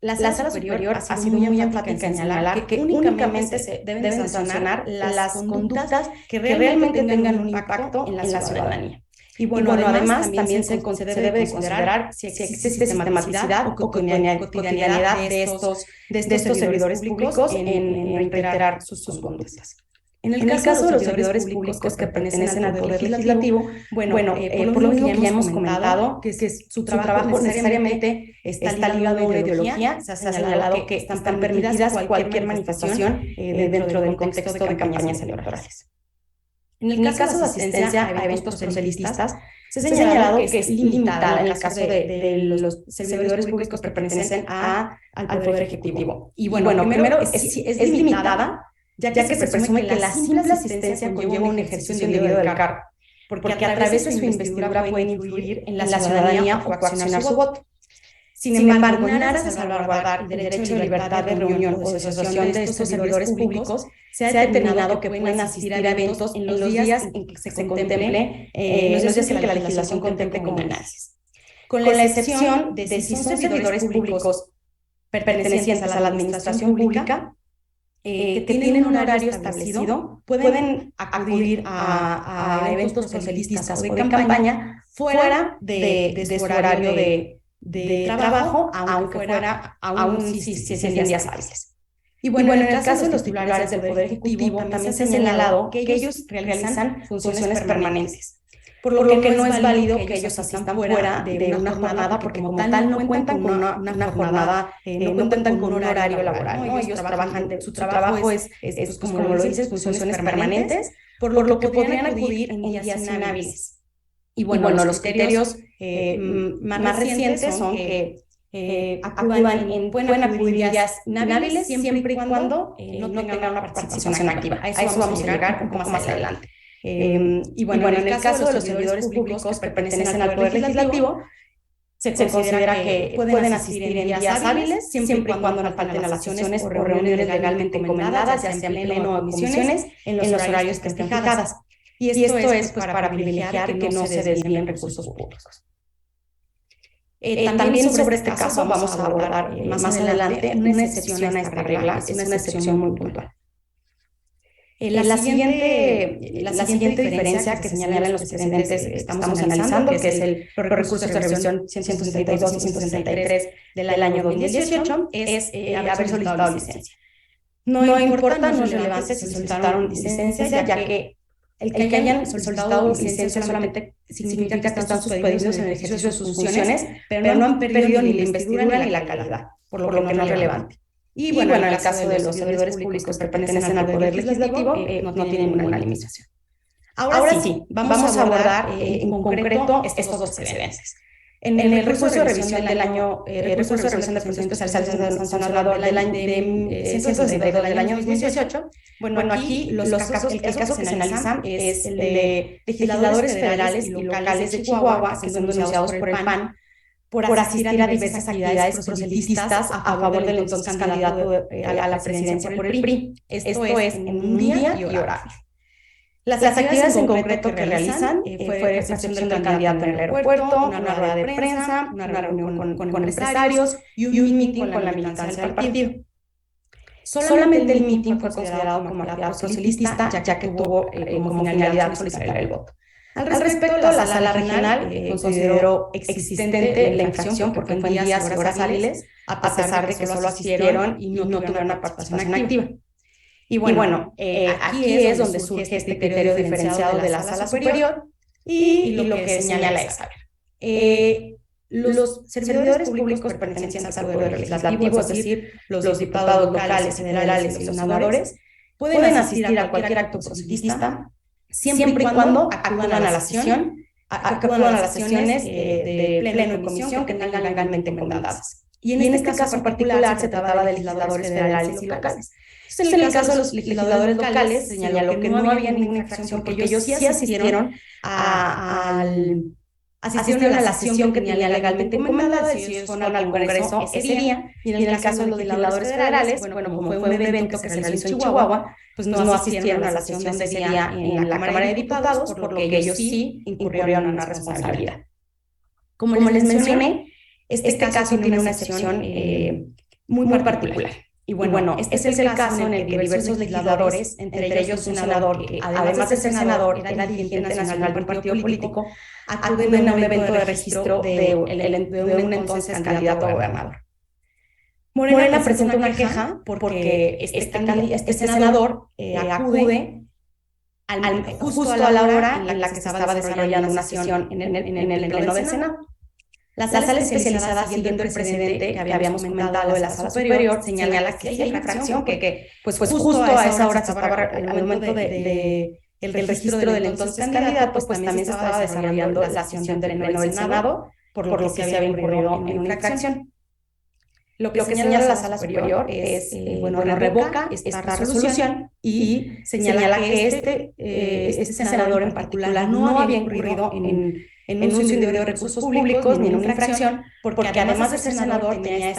La sala superior ha sido muy enfática en señalar que únicamente se deben sancionar las conductas que realmente tengan un impacto en la ciudadanía. Y bueno, además también se debe de considerar si existe sistematicidad o cotidianidad de estos servidores públicos en reiterar sus conductas. En el caso de los servidores públicos que pertenecen al Poder Legislativo, por lo mismo que ya hemos comentado, que su trabajo necesariamente está ligado a una ideología, se ha señalado que están permitidas cualquier manifestación dentro del contexto de campañas electorales. En el caso de asistencia a eventos proselitistas, se ha señalado que es limitada en el caso de los servidores públicos que pertenecen al Poder Ejecutivo. Y bueno, primero es limitada, ya que se presume que la simple asistencia conlleva un ejercicio indebido del cargo, porque a través de su investidura pueden influir en la ciudadanía o coaccionar su voto. Sin embargo, en aras de salvaguardar el derecho de libertad de reunión o de asociación de estos servidores públicos, se ha determinado que pueden asistir a eventos en los días en que se contemple, los días en que la legislación contemple como análisis. Con la excepción de si son servidores públicos pertenecientes a la administración pública, que tienen un horario establecido, pueden acudir a eventos proselitistas o de campaña fuera de su horario de trabajo, aún si sean días hábiles. Y bueno, en el caso de los titulares del Poder Ejecutivo, también se ha señalado que ellos realizan funciones permanentes, por lo que no es válido que ellos asistan fuera de una jornada, porque como tal no cuentan con una jornada, no cuentan con un horario laboral, ¿no? Ellos trabajan, su trabajo es como lo dices, funciones permanentes, por lo que podrían acudir en días inhábiles. Y bueno, los criterios más recientes son que pueden acudir días inhábiles siempre y cuando no tengan una participación activa. A eso vamos a llegar un poco más adelante. Y bueno, en el caso de los servidores públicos que pertenecen al Poder Legislativo, se considera que pueden asistir en días hábiles siempre y cuando no falten a las sesiones o reuniones legalmente encomendadas, ya sea en pleno o comisiones, en los horarios que estén fijadas. Y esto es para privilegiar que no se desvíen recursos públicos. También sobre este caso vamos a abordar más adelante una excepción a esta regla, es una excepción muy puntual. La siguiente diferencia que señalan los precedentes que estamos analizando, que es los recursos de revisión 162 y 163 del año 2018, es haber solicitado licencia. No importa, no es relevante si solicitaron licencia, ya que el que hayan solicitado licencia solamente significa que están suspendidos en el ejercicio de sus funciones, pero no han perdido ni la investidura ni la calidad, por lo que no es relevante. Y bueno, en el caso de los servidores públicos que pertenecen al Poder Legislativo, no tienen ninguna limitación. Ahora sí, vamos a abordar en concreto estos dos precedentes. En el recurso de revisión del año, el recurso de revisión de procedimientos fiscales sancionador del año del año 2018, bueno, aquí el caso que se analiza es el de legisladores federales y locales de Chihuahua que son denunciados por el PAN por asistir a diversas actividades proselitistas a favor del entonces candidato a la presidencia por el PRI. Esto es en un día y horario. Las actividades en concreto que realizan fue recepción del candidato en el aeropuerto, una rueda de prensa, una reunión con empresarios y un meeting con la militancia del partido. Solamente el meeting fue considerado como actividad proselitista, ya que tuvo como finalidad solicitar el voto. Al respecto, la sala regional consideró existente la infracción porque fue en días y horas hábiles, a pesar de que solo asistieron y no tuvieron una participación activa. Y bueno, aquí es donde surge este criterio diferenciado de la sala superior y lo que señala es, los servidores públicos pertenecientes al Poder Legislativo, es decir, los diputados locales, federales y los senadores, pueden asistir a cualquier acto proselitista siempre y cuando acudan a la sesión, acudan a las sesiones de pleno y comisión que tengan legalmente encomendadas. Y en este caso en particular se trataba de legisladores federales y locales. En el caso de los legisladores locales, señaló que no había ninguna infracción porque ellos sí asistieron a asistieron a la sesión que tenía legalmente encomendada, si ellos fueron al Congreso ese día, y en el caso de los legisladores federales, bueno, como fue un evento que se realizó en Chihuahua, pues no asistieron a la sesión de ese día en la Cámara de Diputados, por lo que ellos sí incurrieron en una responsabilidad. Como les mencioné, este caso tiene una excepción muy particular. Y bueno, este es el caso en el que diversos legisladores, entre ellos un senador que, además de ser senador, era dirigente nacional de un partido político, acuden a un evento de registro de un entonces candidato a gobernador. Morena presenta una queja porque este senador acude justo a la hora en la que se estaba desarrollando una sesión en el Pleno del Senado. La sala especializada, siguiendo el precedente que habíamos comentado de la sala superior, señala que hay infracción que pues justo a esa hora se estaba, al momento del registro del entonces candidato, pues también se estaba desarrollando la sesión del Pleno del Senado, por lo que se había incurrido en una infracción. Lo que señala la sala superior es, revoca esta resolución y señala que este senador en particular no había incurrido en un uso indebido de recursos públicos ni en una infracción, porque además de ser senador tenía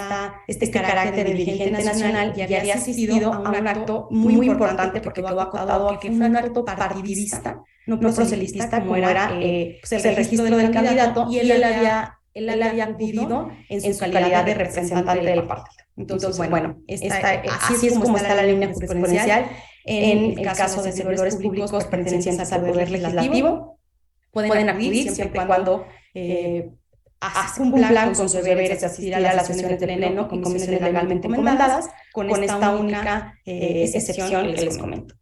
este carácter de dirigente nacional y había asistido a un acto muy importante, porque quedó acotado a que fue un acto partidista, no proselitista, como era el registro del candidato, y él había acudido en su calidad de representante del partido. Entonces, bueno, así es como está la línea jurisprudencial en el caso de servidores públicos pertenecientes al Poder Legislativo. Pueden acudir siempre y cuando cumplan con sus deberes de asistir a las sesiones del Pleno y comisiones legalmente encomendadas, con esta única excepción que les comento.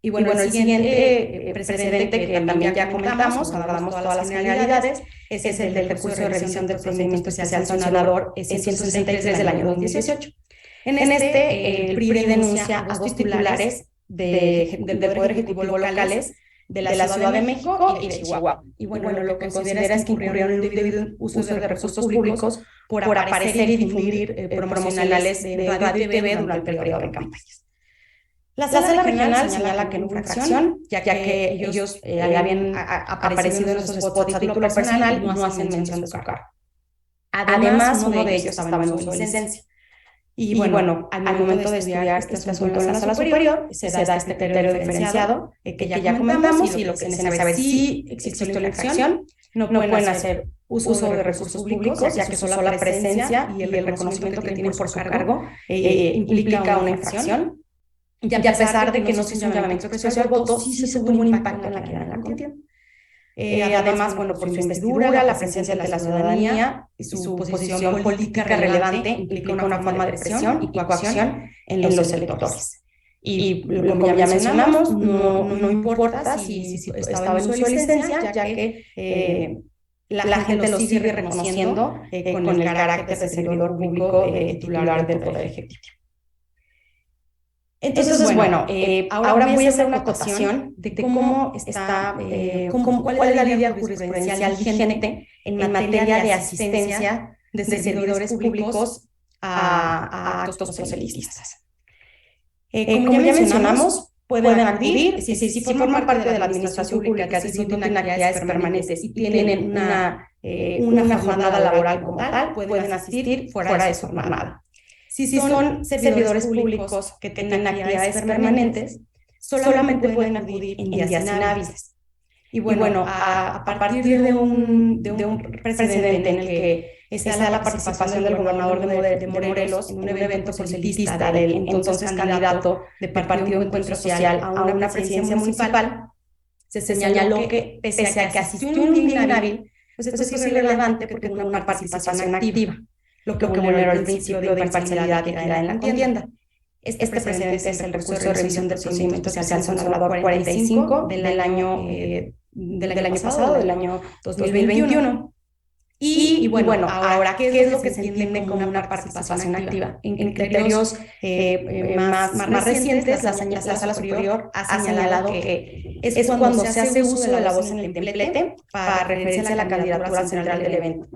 Y bueno, el siguiente precedente que también ya comentamos, abordamos todas las generalidades, es el del recurso de revisión del procedimiento especial sancionador 163 del año 2018. En este, el PRI denuncia a dos titulares del Poder Ejecutivo locales de la Ciudad de México y de Chihuahua. Y bueno, lo que considera es que incurrieron en un indebido uso de recursos públicos por aparecer y difundir promocionales de radio y TV durante el periodo de campañas. La sala regional señala que no fue infracción, ya que ellos habían aparecido en esos spots a título personal y no hacen mención de su cargo. Además, uno de ellos estaba en uso de licencia. Y bueno, al momento de estudiar este asunto en la sala superior, se da este criterio diferenciado que ya comentamos, y lo que se sabe si existe una infracción, no pueden hacer uso de recursos públicos, ya que solo la presencia y el reconocimiento que tienen por su cargo implica una infracción. Y a pesar de que no se hizo un llamamiento expreso al voto, sí se tuvo un impacto en la contienda. Además, bueno, por su investidura, la presencia de la ciudadanía y su posición política relevante implica una forma de presión y coacción en los electores. Y como ya mencionamos, no importa si estaba en uso de licencia, ya que la gente lo sigue reconociendo con el carácter de servidor público titular del Poder Ejecutivo. Entonces, bueno, ahora voy a hacer una acotación de cómo está, cuál es la línea jurisprudencial vigente en materia de asistencia de servidores públicos a actos proselitistas. Como ya mencionamos, pueden acudir, si forman parte de la administración pública, si tienen actividades permanentes y tienen una jornada laboral como tal, pueden asistir fuera de su jornada. Si son servidores públicos que tengan actividades permanentes, solamente pueden acudir en días inhábiles. Y bueno, a partir de un precedente en el que está la participación del gobernador de Morelos en un evento proselitista del entonces candidato del Partido Encuentro Social a una presidencia municipal, se señaló que pese a que asistió en un día inhábil, pues esto es irrelevante porque tuvo una participación activa, lo que vulneró el principio de imparcialidad y equidad en la contienda. Este precedente es el recurso de revisión del procedimiento social sancionador 45 del año pasado, del año 2021. Y bueno, ahora, ¿qué es lo que se entiende como una participación activa? En criterios más recientes, la sala superior ha señalado que es cuando se hace uso de la voz en el templete para referirse a la candidatura central del evento,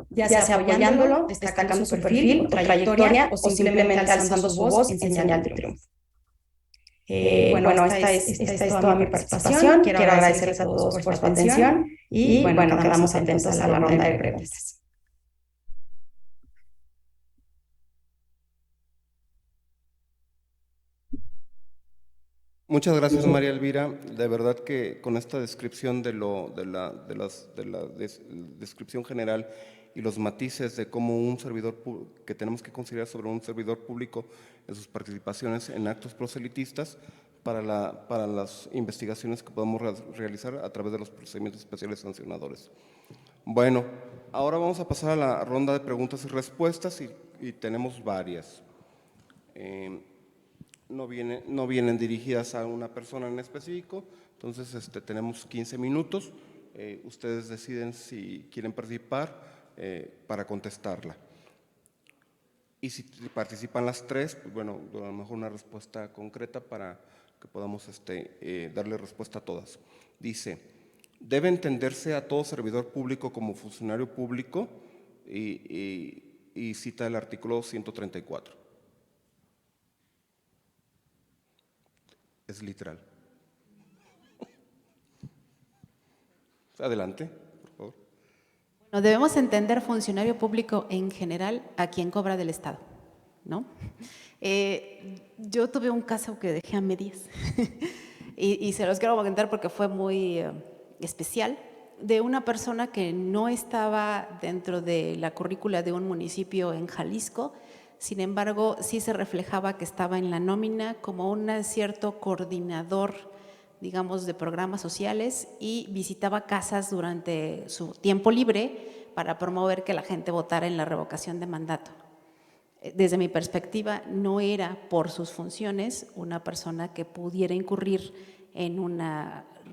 ya sea apoyándolo, destacando su perfil o trayectoria, o simplemente alzando su voz en señal de triunfo. Bueno, esta es toda mi participación. Quiero agradecerles a todos por su atención y bueno, quedamos atentos a la ronda de preguntas. Muchas gracias, María Elvira. De verdad que con esta descripción de la descripción general y los matices de cómo un servidor que tenemos que considerar sobre un servidor público en sus participaciones en actos proselitistas para las investigaciones que podemos realizar a través de los procedimientos especiales sancionadores. Bueno, ahora vamos a pasar a la ronda de preguntas y respuestas y tenemos varias. No vienen dirigidas a una persona en específico, entonces tenemos 15 minutos. Ustedes deciden si quieren participar para contestarla. Y si participan las tres, pues bueno, a lo mejor una respuesta concreta para que podamos darle respuesta a todas. Dice, ¿debe entenderse a todo servidor público como funcionario público? Y cita el artículo 134. Es literal. Adelante, por favor. Bueno, debemos entender funcionario público en general a quien cobra del Estado, ¿no? Yo tuve un caso que dejé a medias y se los quiero comentar porque fue muy especial, de una persona que no estaba dentro de la currícula de un municipio en Jalisco. Sin embargo, sí se reflejaba que estaba en la nómina como un cierto coordinador, digamos, de programas sociales y visitaba casas durante su tiempo libre para promover que la gente votara en la revocación de mandato. Desde mi perspectiva, no era por sus funciones una persona que pudiera incurrir en un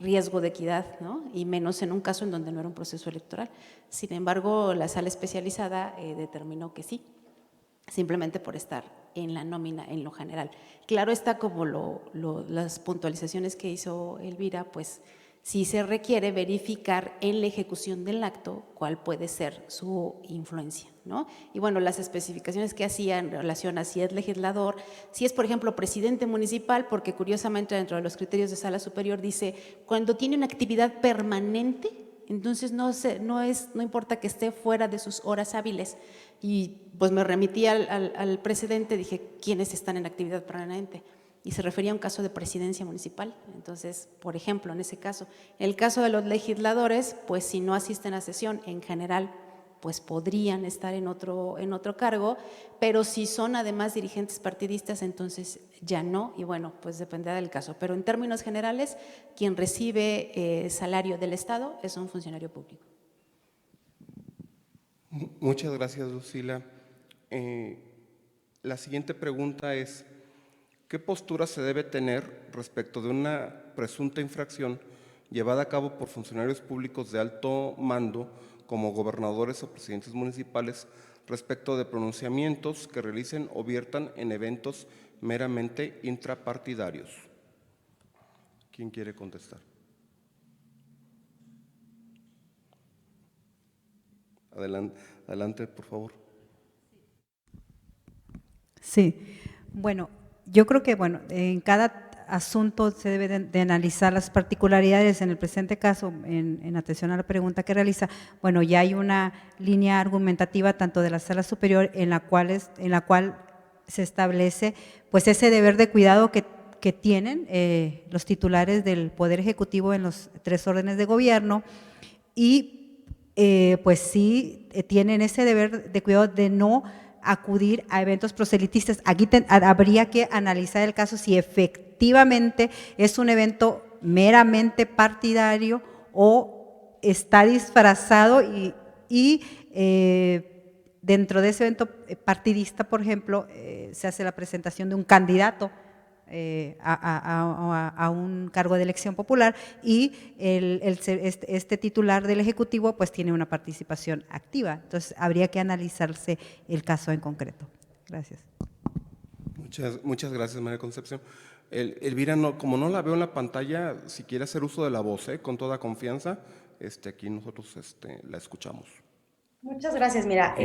riesgo de equidad, ¿no? Y menos en un caso en donde no era un proceso electoral. Sin embargo, la sala especializada determinó que sí, simplemente por estar en la nómina en lo general. Claro está, como las puntualizaciones que hizo Elvira, pues sí se requiere verificar en la ejecución del acto cuál puede ser su influencia, ¿no? Y bueno, las especificaciones que hacía en relación a si es legislador, si es, por ejemplo, presidente municipal, porque curiosamente dentro de los criterios de sala superior dice, cuando tiene una actividad permanente, entonces no importa que esté fuera de sus horas hábiles. Y pues me remití al precedente, dije, ¿quiénes están en actividad permanente? Y se refería a un caso de presidencia municipal. Entonces, por ejemplo, en ese caso, en el caso de los legisladores, pues si no asisten a sesión en general, pues podrían estar en otro cargo, pero si son además dirigentes partidistas, entonces ya no, y bueno, pues dependerá del caso. Pero en términos generales, quien recibe salario del Estado es un funcionario público. Muchas gracias, Lucila. La siguiente pregunta es, ¿qué postura se debe tener respecto de una presunta infracción llevada a cabo por funcionarios públicos de alto mando, como gobernadores o presidentes municipales, respecto de pronunciamientos que realicen o viertan en eventos meramente intrapartidarios? ¿Quién quiere contestar? Adelante, por favor. Sí, bueno, yo creo que bueno, en cada asunto se debe de analizar las particularidades. En el presente caso, en atención a la pregunta que realiza, bueno, ya hay una línea argumentativa tanto de la Sala Superior en la cual se establece pues ese deber de cuidado que tienen los titulares del Poder Ejecutivo en los 3 órdenes de gobierno y pues sí tienen ese deber de cuidado de no acudir a eventos proselitistas. Aquí habría que analizar el caso si efectivamente es un evento meramente partidario o está disfrazado y dentro de ese evento partidista, por ejemplo, se hace la presentación de un candidato a un cargo de elección popular y este titular del Ejecutivo pues tiene una participación activa. Entonces habría que analizarse el caso en concreto. Gracias. Muchas gracias, María Concepción. Elvira, como no la veo en la pantalla, si quiere hacer uso de la voz, con toda confianza, aquí nosotros la escuchamos. Muchas gracias. Mira,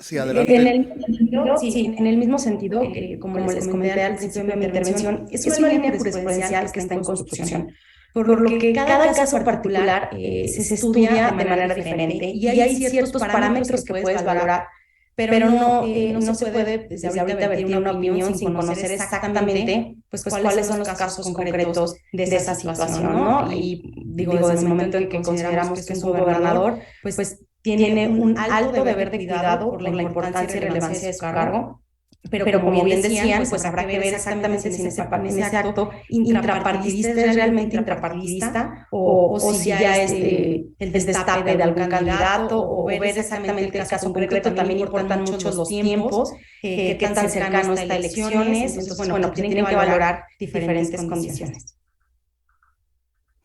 Sí, adelante. En el mismo sentido, como les comenté al principio de mi intervención, es una línea jurisprudencial que está en construcción, por lo que cada caso particular se estudia de manera diferente y hay ciertos parámetros que puedes valorar, pero no se puede desde ahorita vertir una opinión sin conocer exactamente pues, cuáles son los casos concretos de esa situación, ¿no? Y digo, desde el momento en que consideramos que es un gobernador, pues tiene un alto deber de cuidado por la importancia y relevancia de su cargo, pero como bien decían, pues habrá que ver exactamente si en ese acto intrapartidista es realmente intrapartidista o si ya es el destape de algún candidato o ver exactamente el caso concreto. También importan mucho los tiempos, qué tan cercano está a elecciones. Entonces, bueno, pues tienen que valorar diferentes condiciones.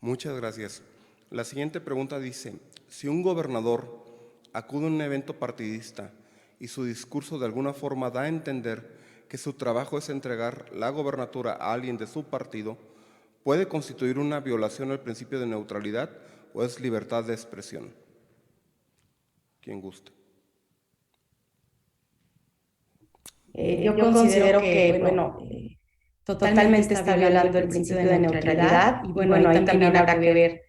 Muchas gracias. La siguiente pregunta dice, si un gobernador acude a un evento partidista y su discurso de alguna forma da a entender que su trabajo es entregar la gobernatura a alguien de su partido, ¿puede constituir una violación al principio de neutralidad o es libertad de expresión? ¿Quién gusta? Yo considero que, bueno, totalmente está violando el principio de neutralidad y bueno, ahí también habrá que ver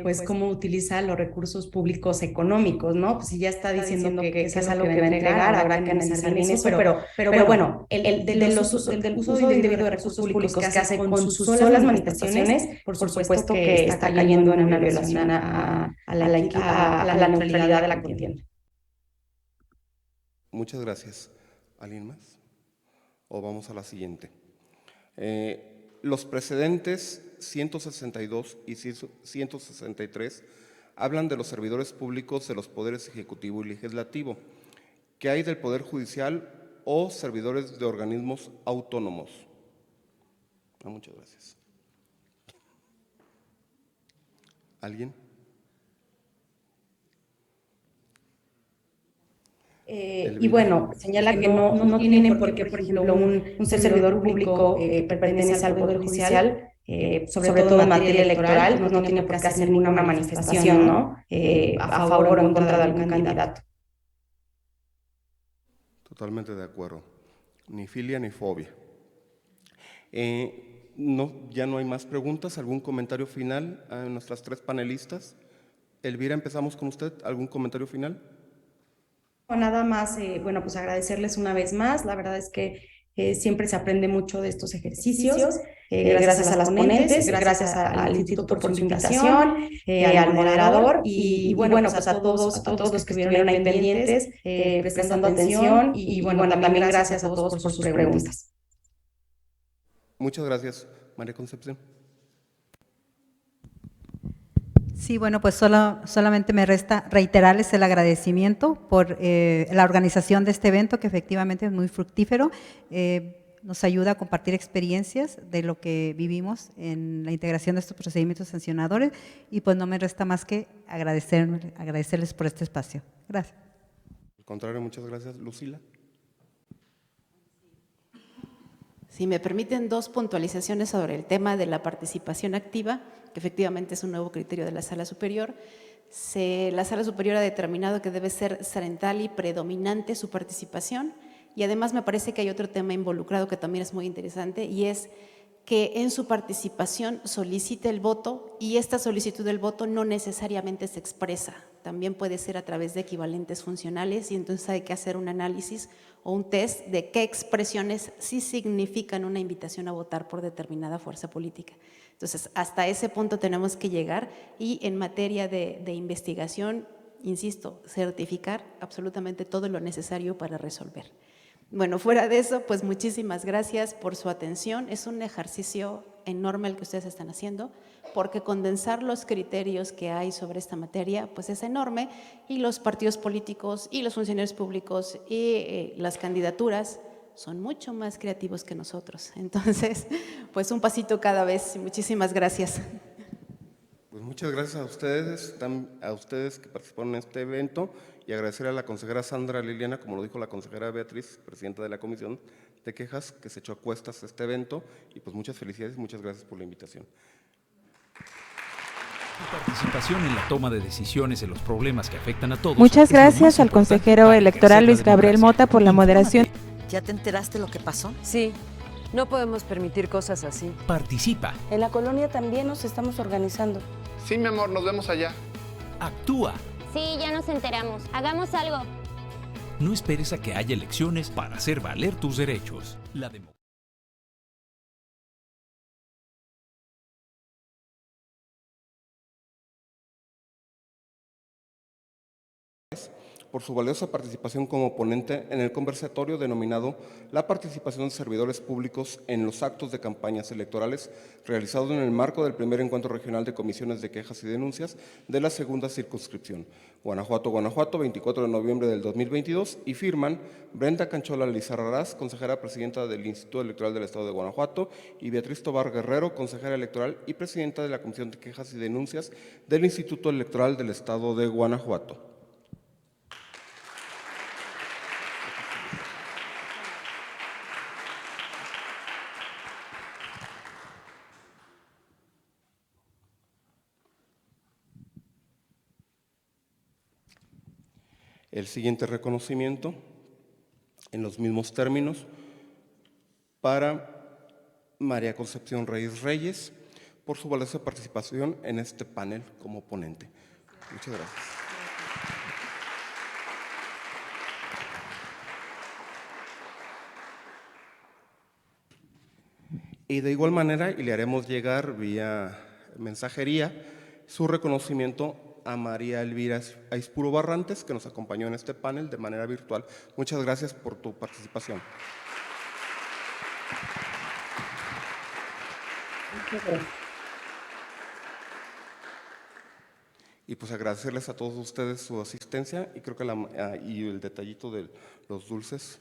pues cómo utiliza los recursos públicos económicos, ¿no? Pues si ya está diciendo que es algo que va a entregar, habrá que analizar bien eso, pero bueno, del uso indebido de recursos públicos que hace con sus solas manifestaciones, por supuesto que está cayendo en una violación a la neutralidad de la contienda. Muchas gracias. ¿Alguien más? ¿O vamos a la siguiente? Los precedentes 162 y 163 hablan de los servidores públicos de los poderes ejecutivo y legislativo. ¿Qué hay del Poder Judicial o servidores de organismos autónomos? Muchas gracias. ¿Alguien? Y bueno, señala que no tienen por qué, por ejemplo, un servidor público que pertenece al Poder Judicial, sobre todo en materia electoral, pues no tiene por qué hacer ninguna manifestación, ¿no? A favor o en contra de algún candidato. Totalmente de acuerdo. Ni filia ni fobia. Ya no hay más preguntas. ¿Algún comentario final a nuestras tres panelistas? Elvira, empezamos con usted. ¿Algún comentario final? Nada más, bueno, pues agradecerles una vez más. La verdad es que siempre se aprende mucho de estos ejercicios. Gracias a las ponentes, gracias al Instituto por su invitación, al moderador y bueno, pues a todos los que estuvieron ahí pendientes, prestando atención y bueno, también gracias a todos por sus preguntas. Muchas gracias, María Concepción. Sí, bueno, pues solamente me resta reiterarles el agradecimiento por la organización de este evento, que efectivamente es muy fructífero. Nos ayuda a compartir experiencias de lo que vivimos en la integración de estos procedimientos sancionadores y pues no me resta más que agradecerles por este espacio. Gracias. Al contrario, muchas gracias. Lucila. Si me permiten, dos puntualizaciones sobre el tema de la participación activa, que efectivamente es un nuevo criterio de la Sala Superior. La Sala Superior ha determinado que debe ser central y predominante su participación, y además me parece que hay otro tema involucrado que también es muy interesante, y es que en su participación solicite el voto, y esta solicitud del voto no necesariamente se expresa, también puede ser a través de equivalentes funcionales, y entonces hay que hacer un análisis o un test de qué expresiones sí significan una invitación a votar por determinada fuerza política. Entonces, hasta ese punto tenemos que llegar, y en materia de investigación, insisto, certificar absolutamente todo lo necesario para resolver. Bueno, fuera de eso, pues muchísimas gracias por su atención. Es un ejercicio enorme el que ustedes están haciendo, porque condensar los criterios que hay sobre esta materia pues es enorme, y los partidos políticos y los funcionarios públicos y las candidaturas son mucho más creativos que nosotros. Entonces, pues un pasito cada vez. Muchísimas gracias. Pues muchas gracias a ustedes que participaron en este evento, y agradecer a la consejera Sandra Liliana, como lo dijo la consejera Beatriz, presidenta de la Comisión de Quejas, que se echó a cuestas este evento, y pues muchas felicidades y muchas gracias por la invitación. Tu participación en la toma de decisiones en los problemas que afectan a todos. Muchas es lo más gracias al importante consejero para electoral ejercer la Luis Gabriel democracia. Mota por la moderación. ¿Ya te enteraste lo que pasó? Sí, no podemos permitir cosas así. Participa, En la colonia también nos estamos organizando. Sí, mi amor, nos vemos allá. actúa. Sí, ya nos enteramos. Hagamos algo. No esperes a que haya elecciones para hacer valer tus derechos. La democracia. por su valiosa participación como ponente en el conversatorio denominado La participación de servidores públicos en los actos de campañas electorales realizado en el marco del primer encuentro regional de comisiones de quejas y denuncias de la segunda circunscripción, Guanajuato, 24 de noviembre del 2022, y firman Brenda Canchola Lizarrarás, consejera presidenta del Instituto Electoral del Estado de Guanajuato, y Beatriz Tobar Guerrero, consejera electoral y presidenta de la Comisión de Quejas y Denuncias del Instituto Electoral del Estado de Guanajuato. El siguiente reconocimiento, en los mismos términos, para María Concepción Reyes, por su valiosa participación en este panel como ponente. Muchas gracias. Y de igual manera, y le haremos llegar vía mensajería su reconocimiento a María Elvira Aispuro Barrantes, que nos acompañó en este panel de manera virtual. Muchas gracias por tu participación. Y pues agradecerles a todos ustedes su asistencia y creo que y el detallito de los dulces.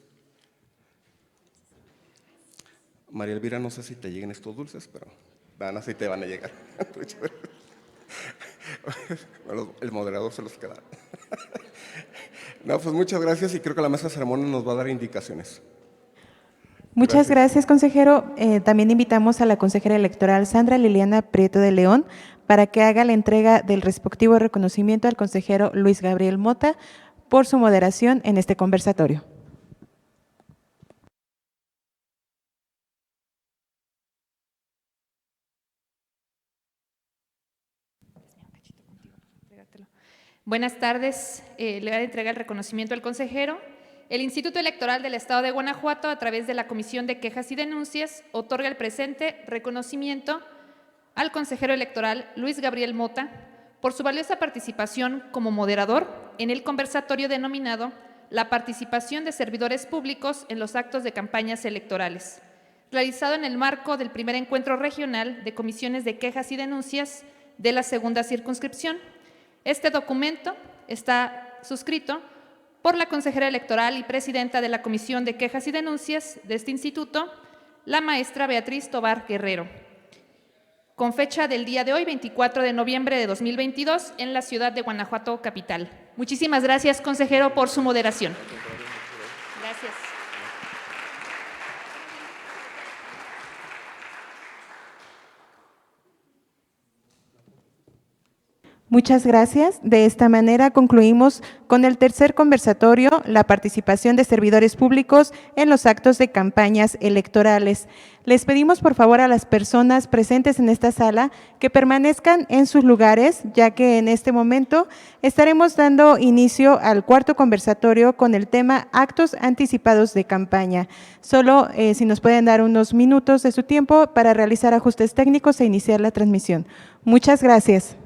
María Elvira, no sé si te lleguen estos dulces, pero sí te van a llegar. El moderador se los queda. No, pues muchas gracias y creo que la mesa de ceremonia nos va a dar indicaciones. Muchas gracias, consejero. También invitamos a la consejera electoral Sandra Liliana Prieto de León para que haga la entrega del respectivo reconocimiento al consejero Luis Gabriel Mota por su moderación en este conversatorio. Buenas tardes. Le voy a entregar el reconocimiento al consejero. El Instituto Electoral del Estado de Guanajuato, a través de la Comisión de Quejas y Denuncias, otorga el presente reconocimiento al consejero electoral Luis Gabriel Mota por su valiosa participación como moderador en el conversatorio denominado La participación de servidores públicos en los actos de campañas electorales, realizado en el marco del primer encuentro regional de comisiones de quejas y denuncias de la segunda circunscripción. Este documento está suscrito por la consejera electoral y presidenta de la Comisión de Quejas y Denuncias de este instituto, la maestra Beatriz Tobar Guerrero, con fecha del día de hoy, 24 de noviembre de 2022, en la ciudad de Guanajuato capital. Muchísimas gracias, consejero, por su moderación. Gracias. Muchas gracias. De esta manera concluimos con el tercer conversatorio, la participación de servidores públicos en los actos de campañas electorales. Les pedimos por favor a las personas presentes en esta sala que permanezcan en sus lugares, ya que en este momento estaremos dando inicio al cuarto conversatorio con el tema actos anticipados de campaña. Solo si nos pueden dar unos minutos de su tiempo para realizar ajustes técnicos e iniciar la transmisión. Muchas gracias.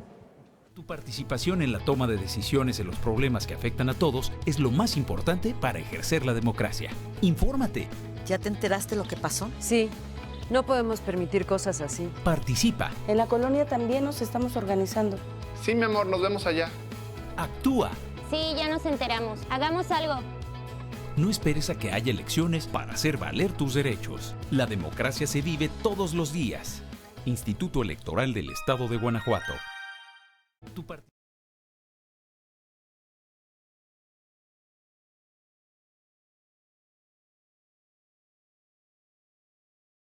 Tu participación en la toma de decisiones en los problemas que afectan a todos es lo más importante para ejercer la democracia. Infórmate. ¿Ya te enteraste lo que pasó? Sí, no podemos permitir cosas así. Participa. En la colonia también nos estamos organizando. Sí, mi amor, nos vemos allá. Actúa. Sí, ya nos enteramos. Hagamos algo. No esperes a que haya elecciones para hacer valer tus derechos. La democracia se vive todos los días. Instituto Electoral del Estado de Guanajuato.